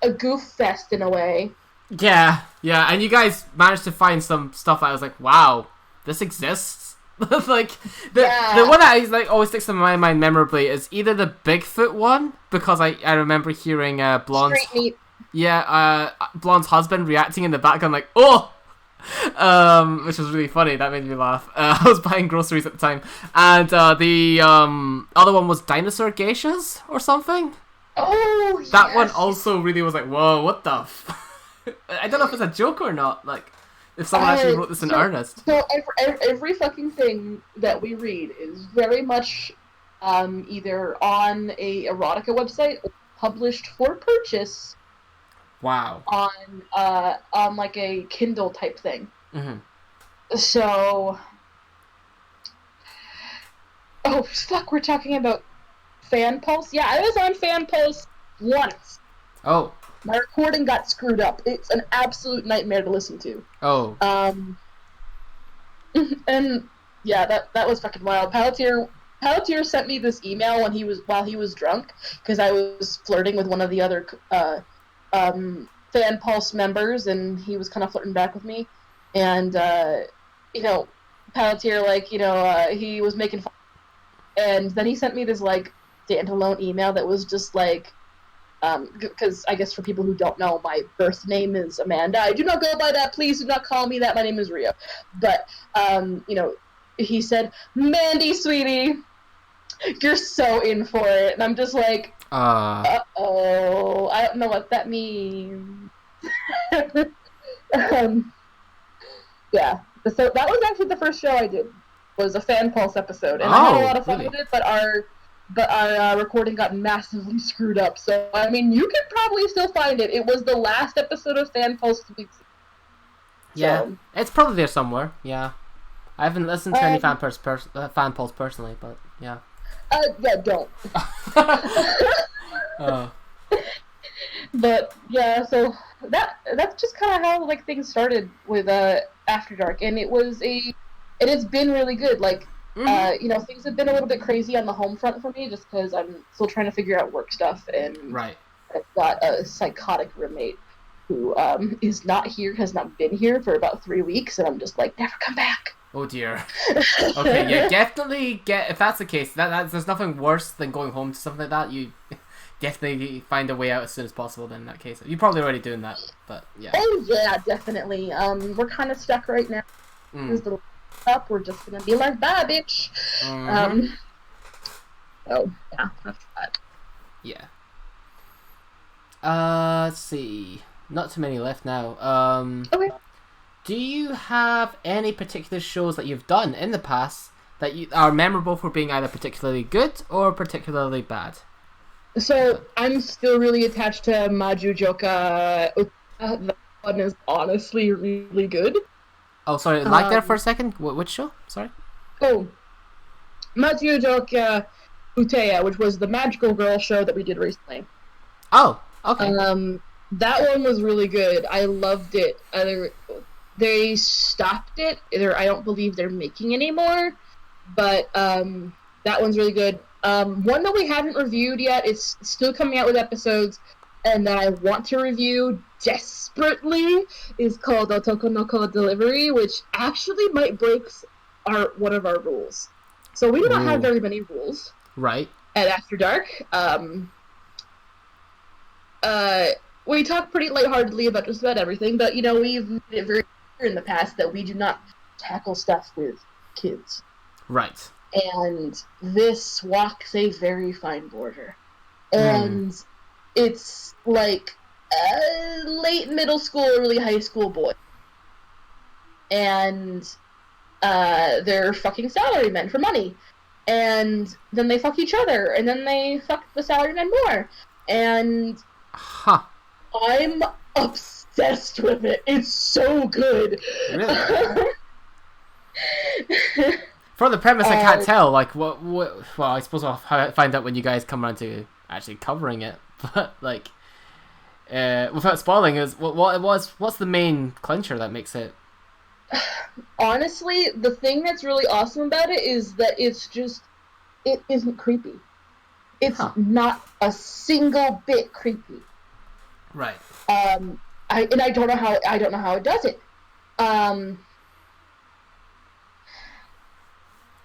S2: a goof fest in a way.
S1: Yeah, and you guys managed to find some stuff I was like, wow, this exists. Like the one that is like always sticks in my mind memorably is either the Bigfoot one, because I remember hearing Blonde's Blonde's husband reacting in the background like, oh, which was really funny. That made me laugh. I was buying groceries at the time, and the other one was dinosaur geishas or something.
S2: Oh,
S1: that one also really was like, whoa, what the I don't know if it's a joke or not, like if someone actually wrote this in earnest.
S2: So every fucking thing that we read is very much either on a erotica website or published for purchase.
S1: Wow.
S2: On like a Kindle type thing. Mm-hmm. So, oh fuck, we're talking about Fan Pulse. Yeah, I was on Fan Pulse once.
S1: Oh.
S2: My recording got screwed up. It's an absolute nightmare to listen to.
S1: Oh.
S2: And yeah, that was fucking wild. Palantir sent me this email while he was drunk, because I was flirting with one of the other Fan Pulse members, and he was kind of flirting back with me, and Palantir, like, he was making fun, and then he sent me this like standalone email that was just like, because I guess for people who don't know, my birth name is Amanda. I do not go by that. Please do not call me that. My name is Rio. But he said, "Mandy, sweetie, you're so in for it," and I'm just like, uh-oh, I don't know what that means. Yeah, so that was actually the first show I did, was a Fan Pulse episode, and I had a lot of fun with it, but our recording got massively screwed up, so, I mean, you can probably still find it. It was the last episode of Fan Pulse 2 weeks ago.
S1: Yeah, it's probably there somewhere, yeah. I haven't listened to any Fan Pulse personally, but, yeah.
S2: Yeah, don't. But yeah, so that's just kind of how like things started with After Dark, and it has been really good. Like, things have been a little bit crazy on the home front for me, just because I'm still trying to figure out work stuff, and
S1: right.
S2: I've got a psychotic roommate who is not here, has not been here for about 3 weeks, and I'm just like, never come back.
S1: Oh dear. Okay, yeah, definitely if that's the case, there's nothing worse than going home to something like that. You definitely find a way out as soon as possible then in that case. You're probably already doing that, but yeah.
S2: Oh yeah, definitely. We're kind of stuck right now. We're just gonna be like, bye, bitch.
S1: Mm-hmm.
S2: Oh, yeah, that's that.
S1: Yeah. Let's see. Not too many left now.
S2: Okay.
S1: Do you have any particular shows that you've done in the past that you are memorable for being either particularly good or particularly bad?
S2: So, I'm still really attached to Maju Joka. That one is honestly really good.
S1: Oh, sorry, there for a second? Which show? Sorry?
S2: Oh, Maju Joka Uteya, which was the magical girl show that we did recently.
S1: Oh, okay.
S2: That one was really good. I loved it. They stopped it. I don't believe they're making anymore, but that one's really good. One that we haven't reviewed yet, it's still coming out with episodes, and that I want to review desperately, is called Otoko no Ko Delivery, which actually might break one of our rules. So we do not have very many rules.
S1: Right.
S2: At After Dark. We talk pretty lightheartedly about just about everything, but, we've made it very clear in the past that we do not tackle stuff with kids.
S1: Right.
S2: And this walks a very fine border. And it's like a late middle school, early high school boy. And they're fucking salarymen for money. And then they fuck each other, and then they fuck the salarymen more. And I'm obsessed with it. It's so good.
S1: Really? From the premise, I can't tell. Like, what? Well, I suppose I'll find out when you guys come around to actually covering it. But like, without spoiling, what's the main clincher that makes it?
S2: Honestly, the thing that's really awesome about it is that it isn't creepy. It's not a single bit creepy.
S1: Right.
S2: I don't know how it does it.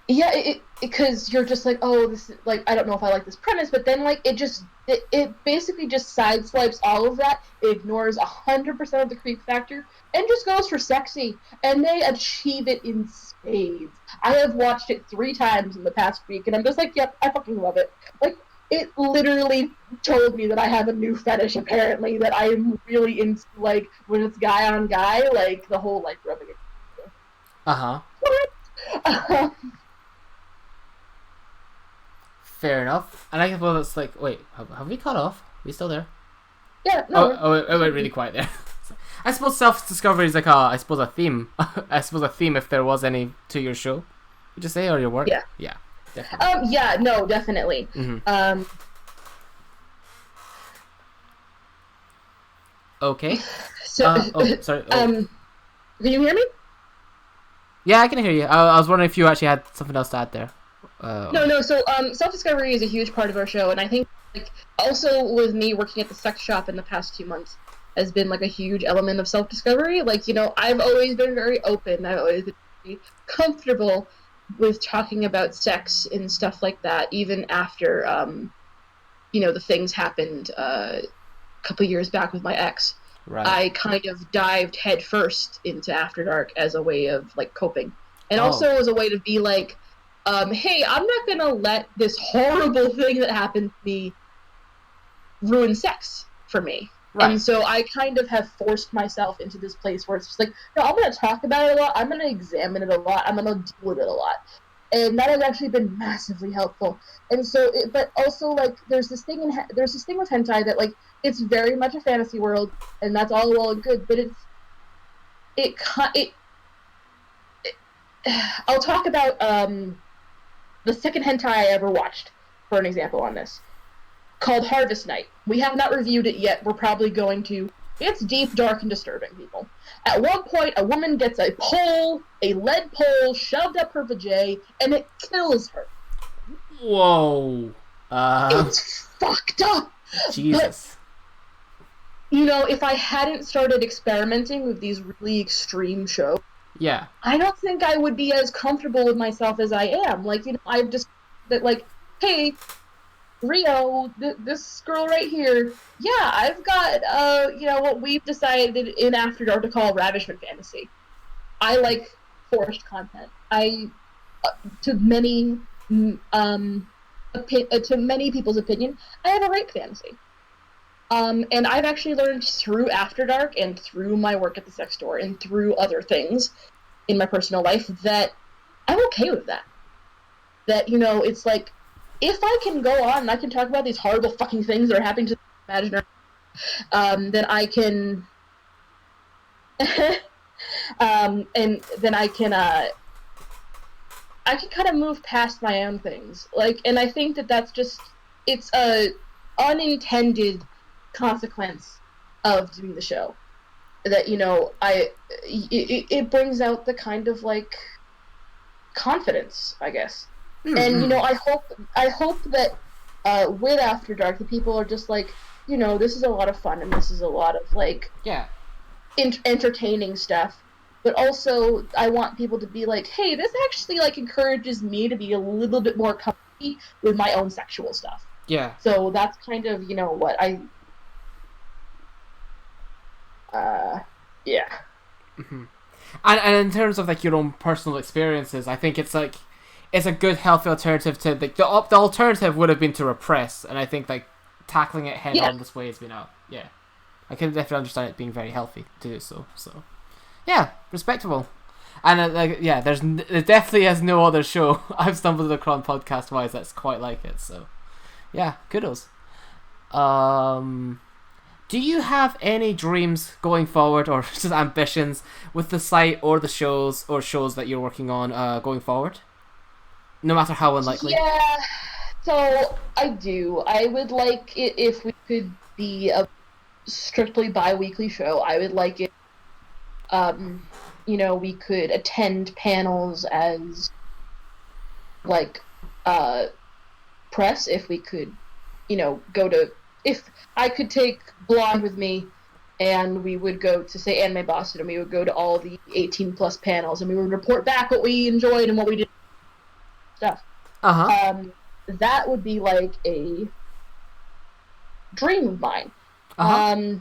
S2: Yeah, because you're just like, oh, this is, like, I don't know if I like this premise, but then, like, it basically just sideswipes all of that, it ignores 100% of the creep factor, and just goes for sexy, and they achieve it in spades. I have watched it 3 times in the past week, and I'm just like, yep, I fucking love it. Like, it literally told me that I have a new fetish, apparently, that I am really into, like, when it's guy on guy, like, the whole, like, rubbing it.
S1: Uh-huh.
S2: What?
S1: Fair enough. And I suppose it's like, wait, have we cut off? Are we still there?
S2: Yeah, no.
S1: It went really quiet there. I suppose self-discovery is like I suppose a theme. I suppose a theme if there was any to your show. Would you say, or your work?
S2: Yeah.
S1: Yeah, definitely.
S2: Yeah, no, definitely.
S1: Mm-hmm. Okay.
S2: So,
S1: sorry.
S2: can you hear me?
S1: Yeah, I can hear you. I was wondering if you actually had something else to add there.
S2: No. So, self-discovery is a huge part of our show, and I think, like, also with me working at the sex shop in the past 2 months has been, like, a huge element of self-discovery. Like, you know, I've always been very open. I've always been very comfortable with talking about sex and stuff like that, even after, you know, the things happened a couple years back with my ex.
S1: Right.
S2: I kind of dived headfirst into After Dark as a way of, like, coping. And also as a way to be like, hey, I'm not gonna let this horrible thing that happened to me ruin sex for me. Right. And so I kind of have forced myself into this place where it's just like, no, I'm gonna talk about it a lot, I'm gonna examine it a lot, I'm gonna deal with it a lot. And that has actually been massively helpful. And so, but also, like, there's this thing with hentai that, like, it's very much a fantasy world, and that's all well and good, but I'll talk about the second hentai I ever watched, for an example on this, called Harvest Night. We have not reviewed it yet. We're probably going to. It's deep, dark, and disturbing, people. At one point, a woman gets a lead pole, shoved up her vajay, and it kills her.
S1: Whoa.
S2: It's fucked up.
S1: Jesus.
S2: But, you know, if I hadn't started experimenting with these really extreme shows,
S1: yeah,
S2: I don't think I would be as comfortable with myself as I am. Like, you know, I've just that, like, hey, Rio, this girl right here, yeah, I've got, you know, what we've decided in After Dark to call ravishment fantasy. I like forced content. To many people's opinion, I have a rape fantasy. And I've actually learned through After Dark and through my work at the sex store and through other things in my personal life that I'm okay with that. That, you know, it's like, if I can go on and I can talk about these horrible fucking things that are happening to the imaginary, then I can, and then I can kind of move past my own things. Like, and I think that that's just, it's a unintended consequence of doing the show. That, you know, it brings out the kind of, like, confidence, I guess. Mm-hmm. And, you know, I hope that with After Dark, the people are just like, you know, this is a lot of fun and this is a lot of, like, entertaining stuff. But also, I want people to be like, hey, this actually, like, encourages me to be a little bit more comfy with my own sexual stuff.
S1: Yeah.
S2: So that's kind of, you know, what I... yeah.
S1: Mm-hmm. And in terms of, like, your own personal experiences, I think it's, like, it's a good, healthy alternative to... Like, the alternative would have been to repress, and I think, like, tackling it head-on this way has been out. Yeah. I can definitely understand it being very healthy to do so. So, yeah, respectable. And, like, yeah, there definitely is no other show I've stumbled across podcast-wise that's quite like it, so... Yeah, kudos. Do you have any dreams going forward, or just ambitions with the site or the shows that you're working on going forward? No matter how unlikely.
S2: Yeah, so I do. I would like it if we could be a strictly bi-weekly show. I would like it, you know, we could attend panels as, like, press, if we could, you know, if I could take Blonde with me and we would go to, say, Anime Boston, and we would go to all the 18 plus panels and we would report back what we enjoyed and what we didn't. stuff.
S1: Uh-huh.
S2: That would be like a dream of mine.
S1: Uh-huh.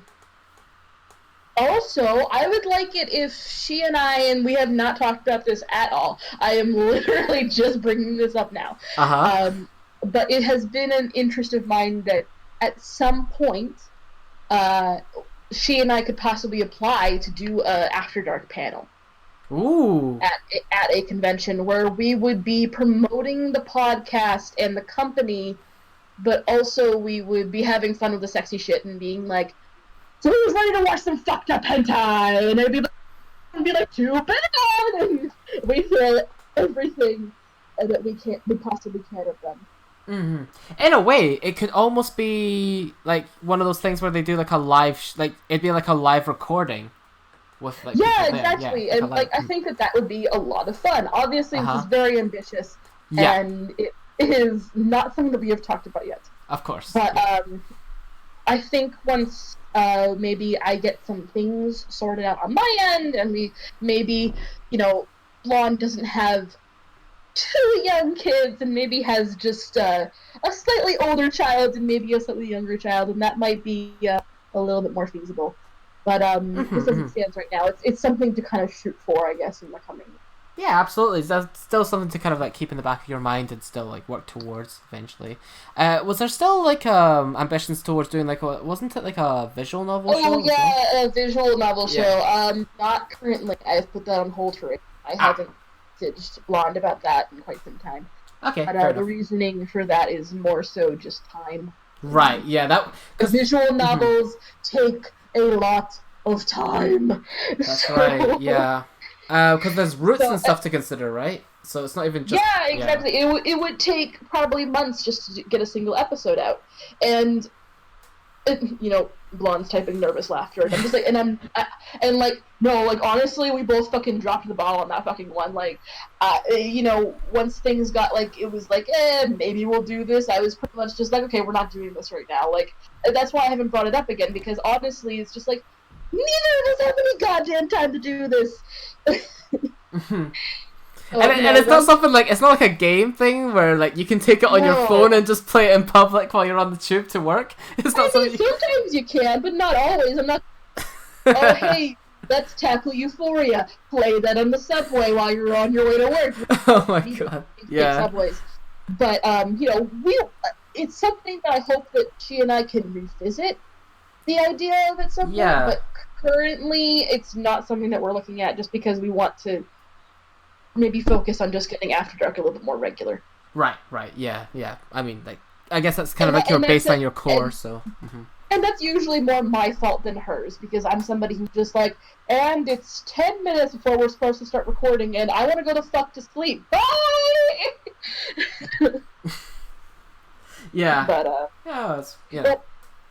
S2: Also, I would like it if she and we have not talked about this at all. I am literally just bringing this up now.
S1: Uh-huh.
S2: But it has been an interest of mine that at some point, she and I could possibly apply to do a After Dark panel.
S1: Ooh.
S2: At a convention where we would be promoting the podcast and the company, but also we would be having fun with the sexy shit and being like, so who's ready to watch some fucked up hentai? And it'd be like too bad, and we throw everything that we possibly can at them.
S1: Mm-hmm. In a way, it could almost be like one of those things where they do like a live, like it'd be like a live recording with like
S2: exactly,
S1: yeah,
S2: and like I think that would be a lot of fun. Obviously, this is very ambitious, and it is not something that we have talked about yet.
S1: Of course,
S2: but I think once maybe I get some things sorted out on my end, and we maybe Blonde doesn't have 2 young kids, and maybe has just a slightly older child and maybe a slightly younger child, and that might be a little bit more feasible. But just as it stands right now, it's something to kind of shoot for, I guess, in the coming year.
S1: Yeah, absolutely. That's still something to kind of like keep in the back of your mind and still like work towards eventually. Was there still like ambitions towards doing like wasn't it like a visual novel show?
S2: Oh yeah, a visual novel show. Not currently. I've put that on hold for it. I haven't messaged Blonde about that in quite some time.
S1: Okay,
S2: but the reasoning for that is more so just time.
S1: Right. Yeah.
S2: The visual novels take a lot of time.
S1: That's right. Yeah. Because there's roots and stuff to consider, right? So it's not even just...
S2: Yeah, exactly. Yeah. It would take probably months just to get a single episode out. And, Blonde's typing nervous laughter. And I'm just like, honestly, we both fucking dropped the ball on that fucking one. Like, once things got, like, it was like, maybe we'll do this, I was pretty much just like, okay, we're not doing this right now. Like, that's why I haven't brought it up again, because honestly, it's just like, neither of us have any goddamn time to do this.
S1: And it's not something like, it's not like a game thing where like you can take it on your phone and just play it in public while you're on the tube to work. It's not something
S2: sometimes you can, but not always. I'm not. Oh hey, let's tackle Euphoria. Play that on the subway while you're on your way to work.
S1: Oh my god. Yeah.
S2: Subways. But it's something that I hope that she and I can revisit the idea of at some point.
S1: Yeah.
S2: But currently, it's not something that we're looking at just because we want to maybe focus on just getting After Dark a little bit more regular.
S1: Right, yeah. I mean, like, I guess that's kind of like your baseline, your core, so... Mm-hmm.
S2: And that's usually more my fault than hers, because I'm somebody who's just like, and it's 10 minutes before we're supposed to start recording, and I want to go the fuck to sleep. Bye!
S1: Yeah.
S2: But,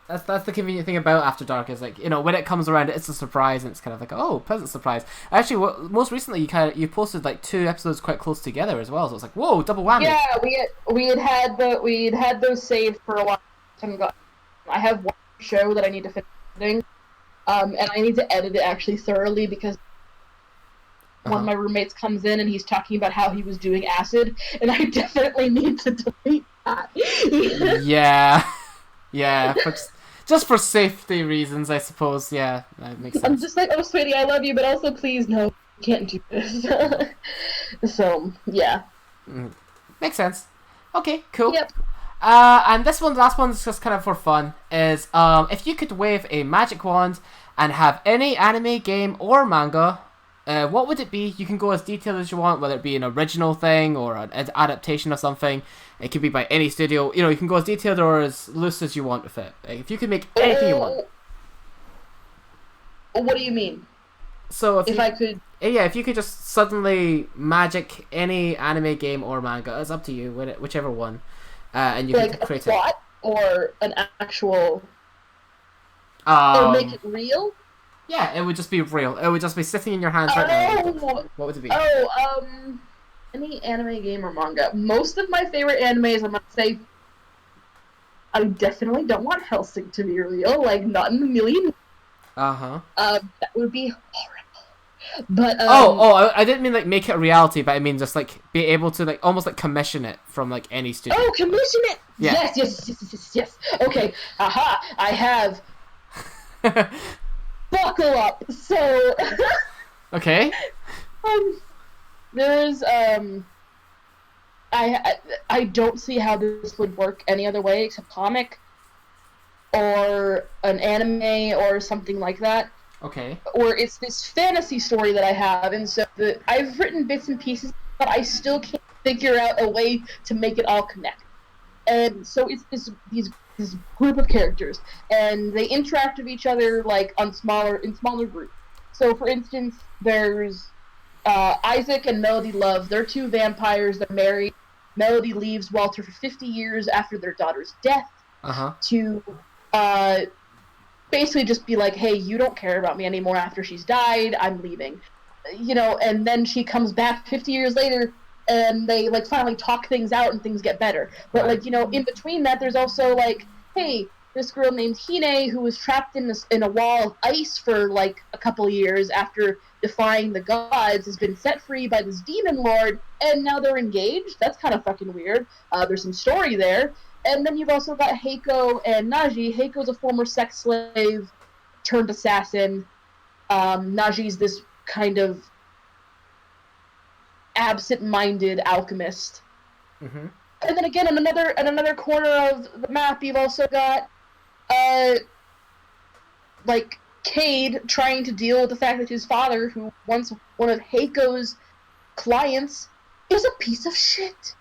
S1: That's the convenient thing about After Dark is like, when it comes around, it's a surprise and it's kind of like, oh, pleasant surprise. Actually, most recently you posted like 2 episodes quite close together as well, so it's like, whoa, double whammy.
S2: Yeah, we had those saved for a while. I have one show that I need to finish, and I need to edit it actually thoroughly because one of my roommates comes in and he's talking about how he was doing acid, and I definitely need to delete that.
S1: Yeah, just for safety reasons, I suppose. Yeah, that makes sense.
S2: I'm just like, oh, sweetie, I love you, but also, please, no, you can't do this. So, yeah.
S1: Makes sense. Okay, cool.
S2: Yep.
S1: And this one, the last one, is just kind of for fun, is if you could wave a magic wand and have any anime, game, or manga, what would it be? You can go as detailed as you want, whether it be an original thing or an adaptation of something. It could be by any studio. You can go as detailed or as loose as you want with it. If you could make anything you want.
S2: What do you mean?
S1: So if
S2: I could...
S1: Yeah, if you could just suddenly magic any anime, game, or manga, it's up to you, whichever one. And you can create
S2: a plot or an actual...
S1: or
S2: make it real?
S1: Yeah, it would just be real. It would just be sitting in your hands right now. What would it be?
S2: Any anime, game, or manga. Most of my favorite animes, I must say, I definitely don't want Hellsing to be real. Like, not in a million.
S1: Uh-huh.
S2: That would be horrible. But
S1: I didn't mean like make it a reality, but I mean just like be able to like almost like commission it from like any studio.
S2: Oh, commission it!
S1: Yeah.
S2: Yes. Okay, aha! I have. Buckle up. So.
S1: Okay.
S2: There's I don't see how this would work any other way except comic or an anime or something like that.
S1: Okay.
S2: Or it's this fantasy story that I have, and so I've written bits and pieces, but I still can't figure out a way to make it all connect. And so it's this group of characters, and they interact with each other like in smaller groups. So, for instance, there's Isaac and Melody Love. They're two vampires. They're married. Melody leaves Walter for 50 years after their daughter's death to basically just be like, hey, you don't care about me anymore after she's died. I'm leaving. And then she comes back 50 years later, and they like finally talk things out and things get better. But like, in between that, there's also like, hey, this girl named Hine who was trapped in a wall of ice for like a couple of years after defying the gods has been set free by this demon lord, and now they're engaged. That's kind of fucking weird. There's some story there. And then you've also got Heiko and Naji. Heiko's a former sex slave turned assassin. Naji's this kind of absent-minded alchemist. Mm-hmm. And then again, in another corner of the map, you've also got like Cade trying to deal with the fact that his father, who once one of Heiko's clients, is a piece of shit.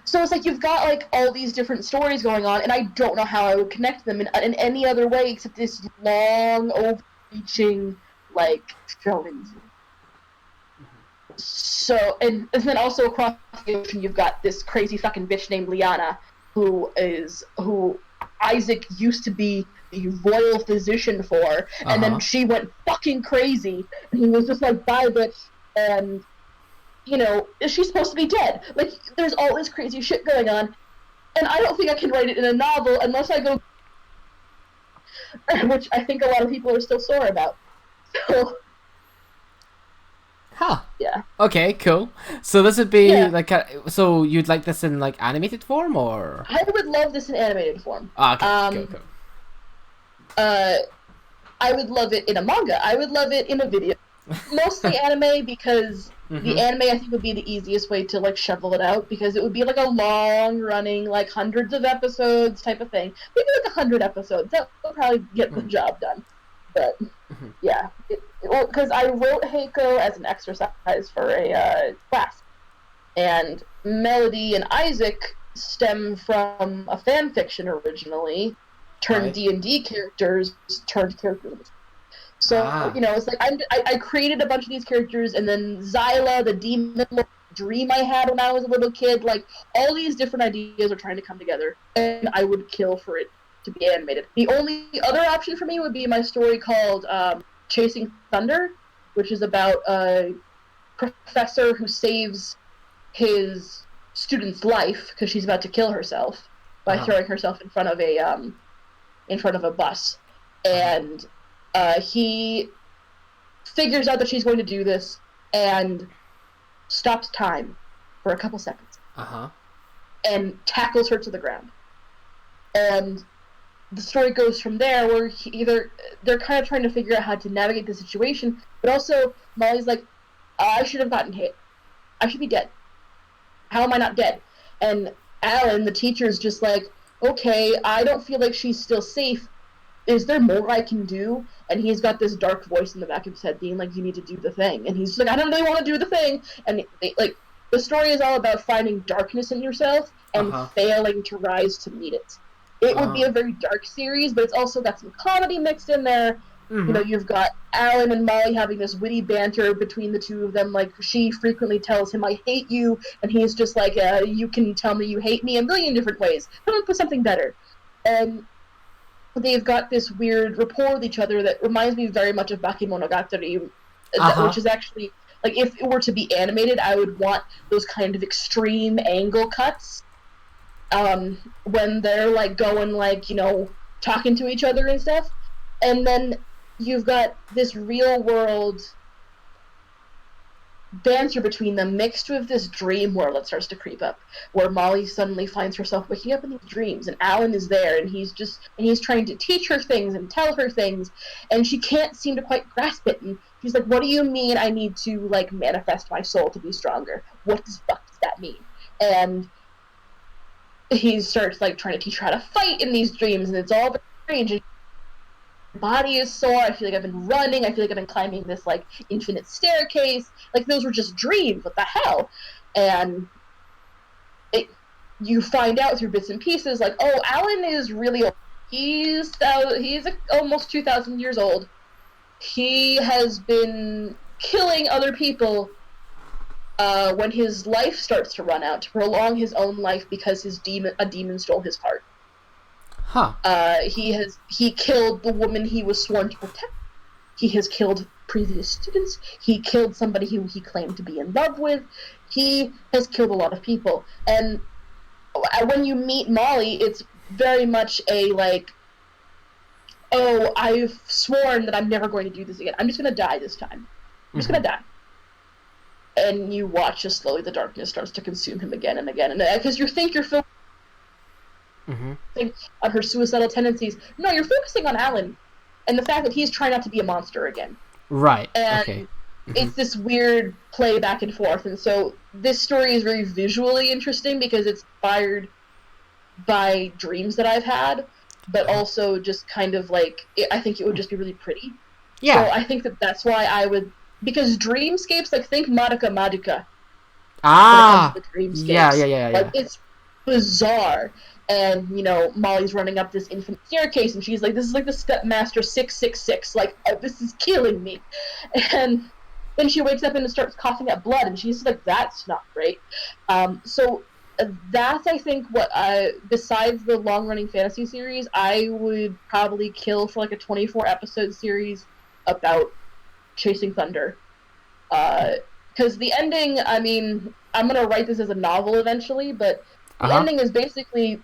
S2: So it's like you've got like all these different stories going on, and I don't know how I would connect them in any other way except this long, overreaching like showing. So and then also across the ocean, you've got this crazy fucking bitch named Liana, who Isaac used to be the royal physician for, and then she went fucking crazy, and he was just like, bye, bitch, and she's supposed to be dead. Like, there's all this crazy shit going on, and I don't think I can write it in a novel unless I go, which I think a lot of people are still sore about. So, yeah.
S1: Okay, cool. So this would be so you'd like this in like animated form, or?
S2: I would love this in animated form.
S1: Okay, cool.
S2: I would love it in a manga. I would love it in a video. Mostly anime, because the anime I think would be the easiest way to like shovel it out, because it would be like a long running, like hundreds of episodes type of thing. Maybe like 100 episodes. That would probably get the job done. But yeah, because I wrote Heiko as an exercise for a class, and Melody and Isaac stem from a fan fiction originally, turned D&D characters, turned characters. So, it's like I created a bunch of these characters, and then Zyla, the demon dream I had when I was a little kid, like, all these different ideas are trying to come together, and I would kill for it to be animated. The only other option for me would be my story called Chasing Thunder, which is about a professor who saves his student's life because she's about to kill herself by throwing herself in front of a bus, and he figures out that she's going to do this and stops time for a couple seconds. And tackles her to the ground. And the story goes from there, where they're kind of trying to figure out how to navigate the situation, but also Molly's like, I should have gotten hit. I should be dead. How am I not dead? And Alan, the teacher's just like, okay, I don't feel like she's still safe. Is there more I can do? And he's got this dark voice in the back of his head being like, you need to do the thing. And he's just like, I don't really want to do the thing. And the story is all about finding darkness in yourself and failing to rise to meet it. It would be a very dark series, but it's also got some comedy mixed in there. You've got Alan and Molly having this witty banter between the two of them. Like, she frequently tells him, I hate you. And he's just like, you can tell me you hate me a million different ways. Come up with something better. And they've got this weird rapport with each other that reminds me very much of VicMonananya, which is actually, like, if it were to be animated, I would want those kind of extreme angle cuts when they're, like, going, like, talking to each other and stuff. And then you've got this real-world banter between them mixed with this dream world that starts to creep up, where Molly suddenly finds herself waking up in these dreams, and Alan is there, and he's trying to teach her things and tell her things, and she can't seem to quite grasp it, and she's like, what do you mean I need to, like, manifest my soul to be stronger? What the fuck does that mean? And he starts, like, trying to teach her how to fight in these dreams, and it's all very strange, and body is sore, I feel like I've been running, I feel like I've been climbing this, like, infinite staircase, like, those were just dreams, what the hell? And you find out through bits and pieces, like, oh, Alan is really old. He's almost 2,000 years old. He has been killing other people when his life starts to run out, to prolong his own life because a demon stole his heart.
S1: Huh.
S2: He killed the woman he was sworn to protect. He has killed previous students. He killed somebody who he claimed to be in love with. He has killed a lot of people. And when you meet Molly, it's very much a, like, oh, I've sworn that I'm never going to do this again. I'm just going to die this time. I'm just going to die. And you watch as slowly the darkness starts to consume him again and again. And because you think you're focusing on her suicidal tendencies. No, you're focusing on Alan and the fact that he's trying not to be a monster again.
S1: Right.
S2: And
S1: okay.
S2: It's this weird play back and forth. And so this story is very visually interesting because it's inspired by dreams that I've had, but also just kind of like, I think it would just be really pretty.
S1: Yeah.
S2: So I think that's why I would, because dreamscapes, like, think Madoka Magica.
S1: Ah.
S2: Dreamscapes.
S1: Yeah.
S2: Like, it's bizarre. And, you know, Molly's running up this infinite staircase, and she's like, this is like the Stepmaster 666, like, oh, this is killing me. And then she wakes up and starts coughing up blood, and she's like, that's not great. So that's, I think, what besides the long-running fantasy series, I would probably kill for, like, a 24-episode series about Chasing Thunder. Because the ending, I mean, I'm going to write this as a novel eventually, but the ending is basically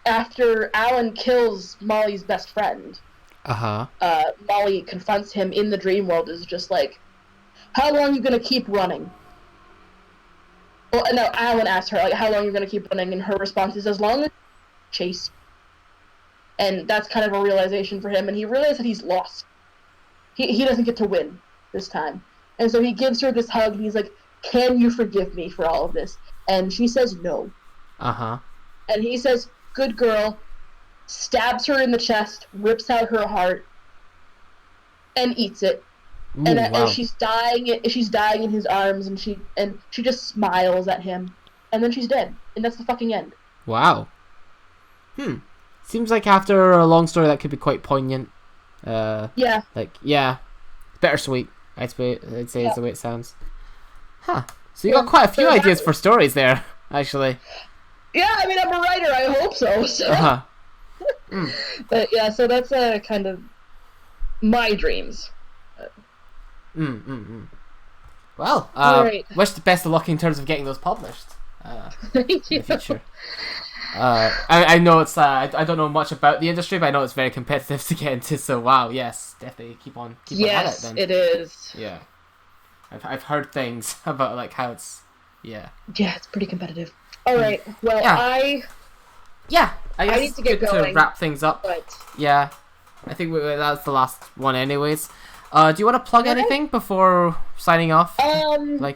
S2: after Alan kills Molly's best friend. Molly confronts him in the dream world, is just like, how long are you going to keep running? Well, no, Alan asks her, like, how long are you going to keep running? And her response is, as long as chase. And that's kind of a realization for him, and he realizes that he's lost. He doesn't get to win this time. And so he gives her this hug, and he's like, can you forgive me for all of this? And she says no. And he says, good girl, stabs her in the chest, rips out her heart, and eats it.
S1: Ooh,
S2: and she's dying in his arms, and she just smiles at him, and then she's dead. And that's the fucking end.
S1: Wow. Seems like after a long story that could be quite poignant.
S2: Yeah.
S1: Like, yeah. Bittersweet, I'd say is the way it sounds. Huh. So you got quite a few ideas for stories there, actually.
S2: Yeah, I mean, I'm a writer, I hope so. But yeah, so that's kind of my dreams.
S1: Well,
S2: right.
S1: Wish the best of luck in terms of getting those published.
S2: Thank you.
S1: In the future. I know it's I don't know much about the industry, but I know it's very competitive to get into. So wow, yes, definitely keep on at it. Then
S2: it is.
S1: Yeah, I've heard things about, like, how it's
S2: it's pretty competitive. All right, well,
S1: I guess
S2: I need to get going
S1: to wrap things up.
S2: But...
S1: Yeah, I think that's the last one, anyways. Do you want to plug anything before signing off?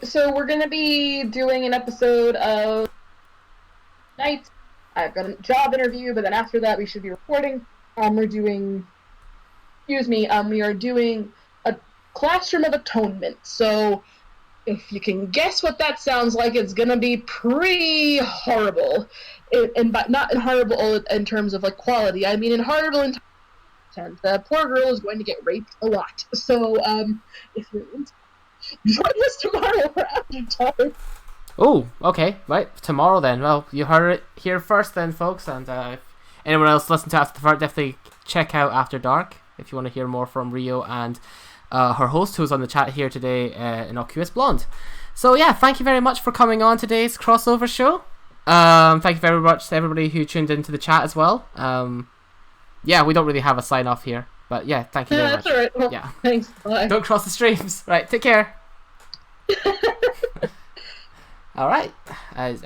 S2: So we're gonna be doing an episode of night. I've got a job interview, but then after that we should be recording. We are doing a Classroom of Atonement. So if you can guess what that sounds like, it's gonna be pretty horrible. But not in horrible in terms of, like, quality. I mean in horrible in content. The poor girl is going to get raped a lot. So if you're into, join us tomorrow for After Dark.
S1: Oh, okay, right, tomorrow then. Well, you heard it here first then, folks, and if anyone else listen to After Dark, definitely check out After Dark if you want to hear more from Rio and her host, who's on the chat here today, Innocuous Blonde. So yeah, thank you very much for coming on today's crossover show. Thank you very much to everybody who tuned into the chat as well. Yeah, we don't really have a sign off here, but yeah, thank you very much.
S2: That's alright. Well,
S1: yeah,
S2: thanks. Bye.
S1: Don't cross the streams. Right, take care. All right.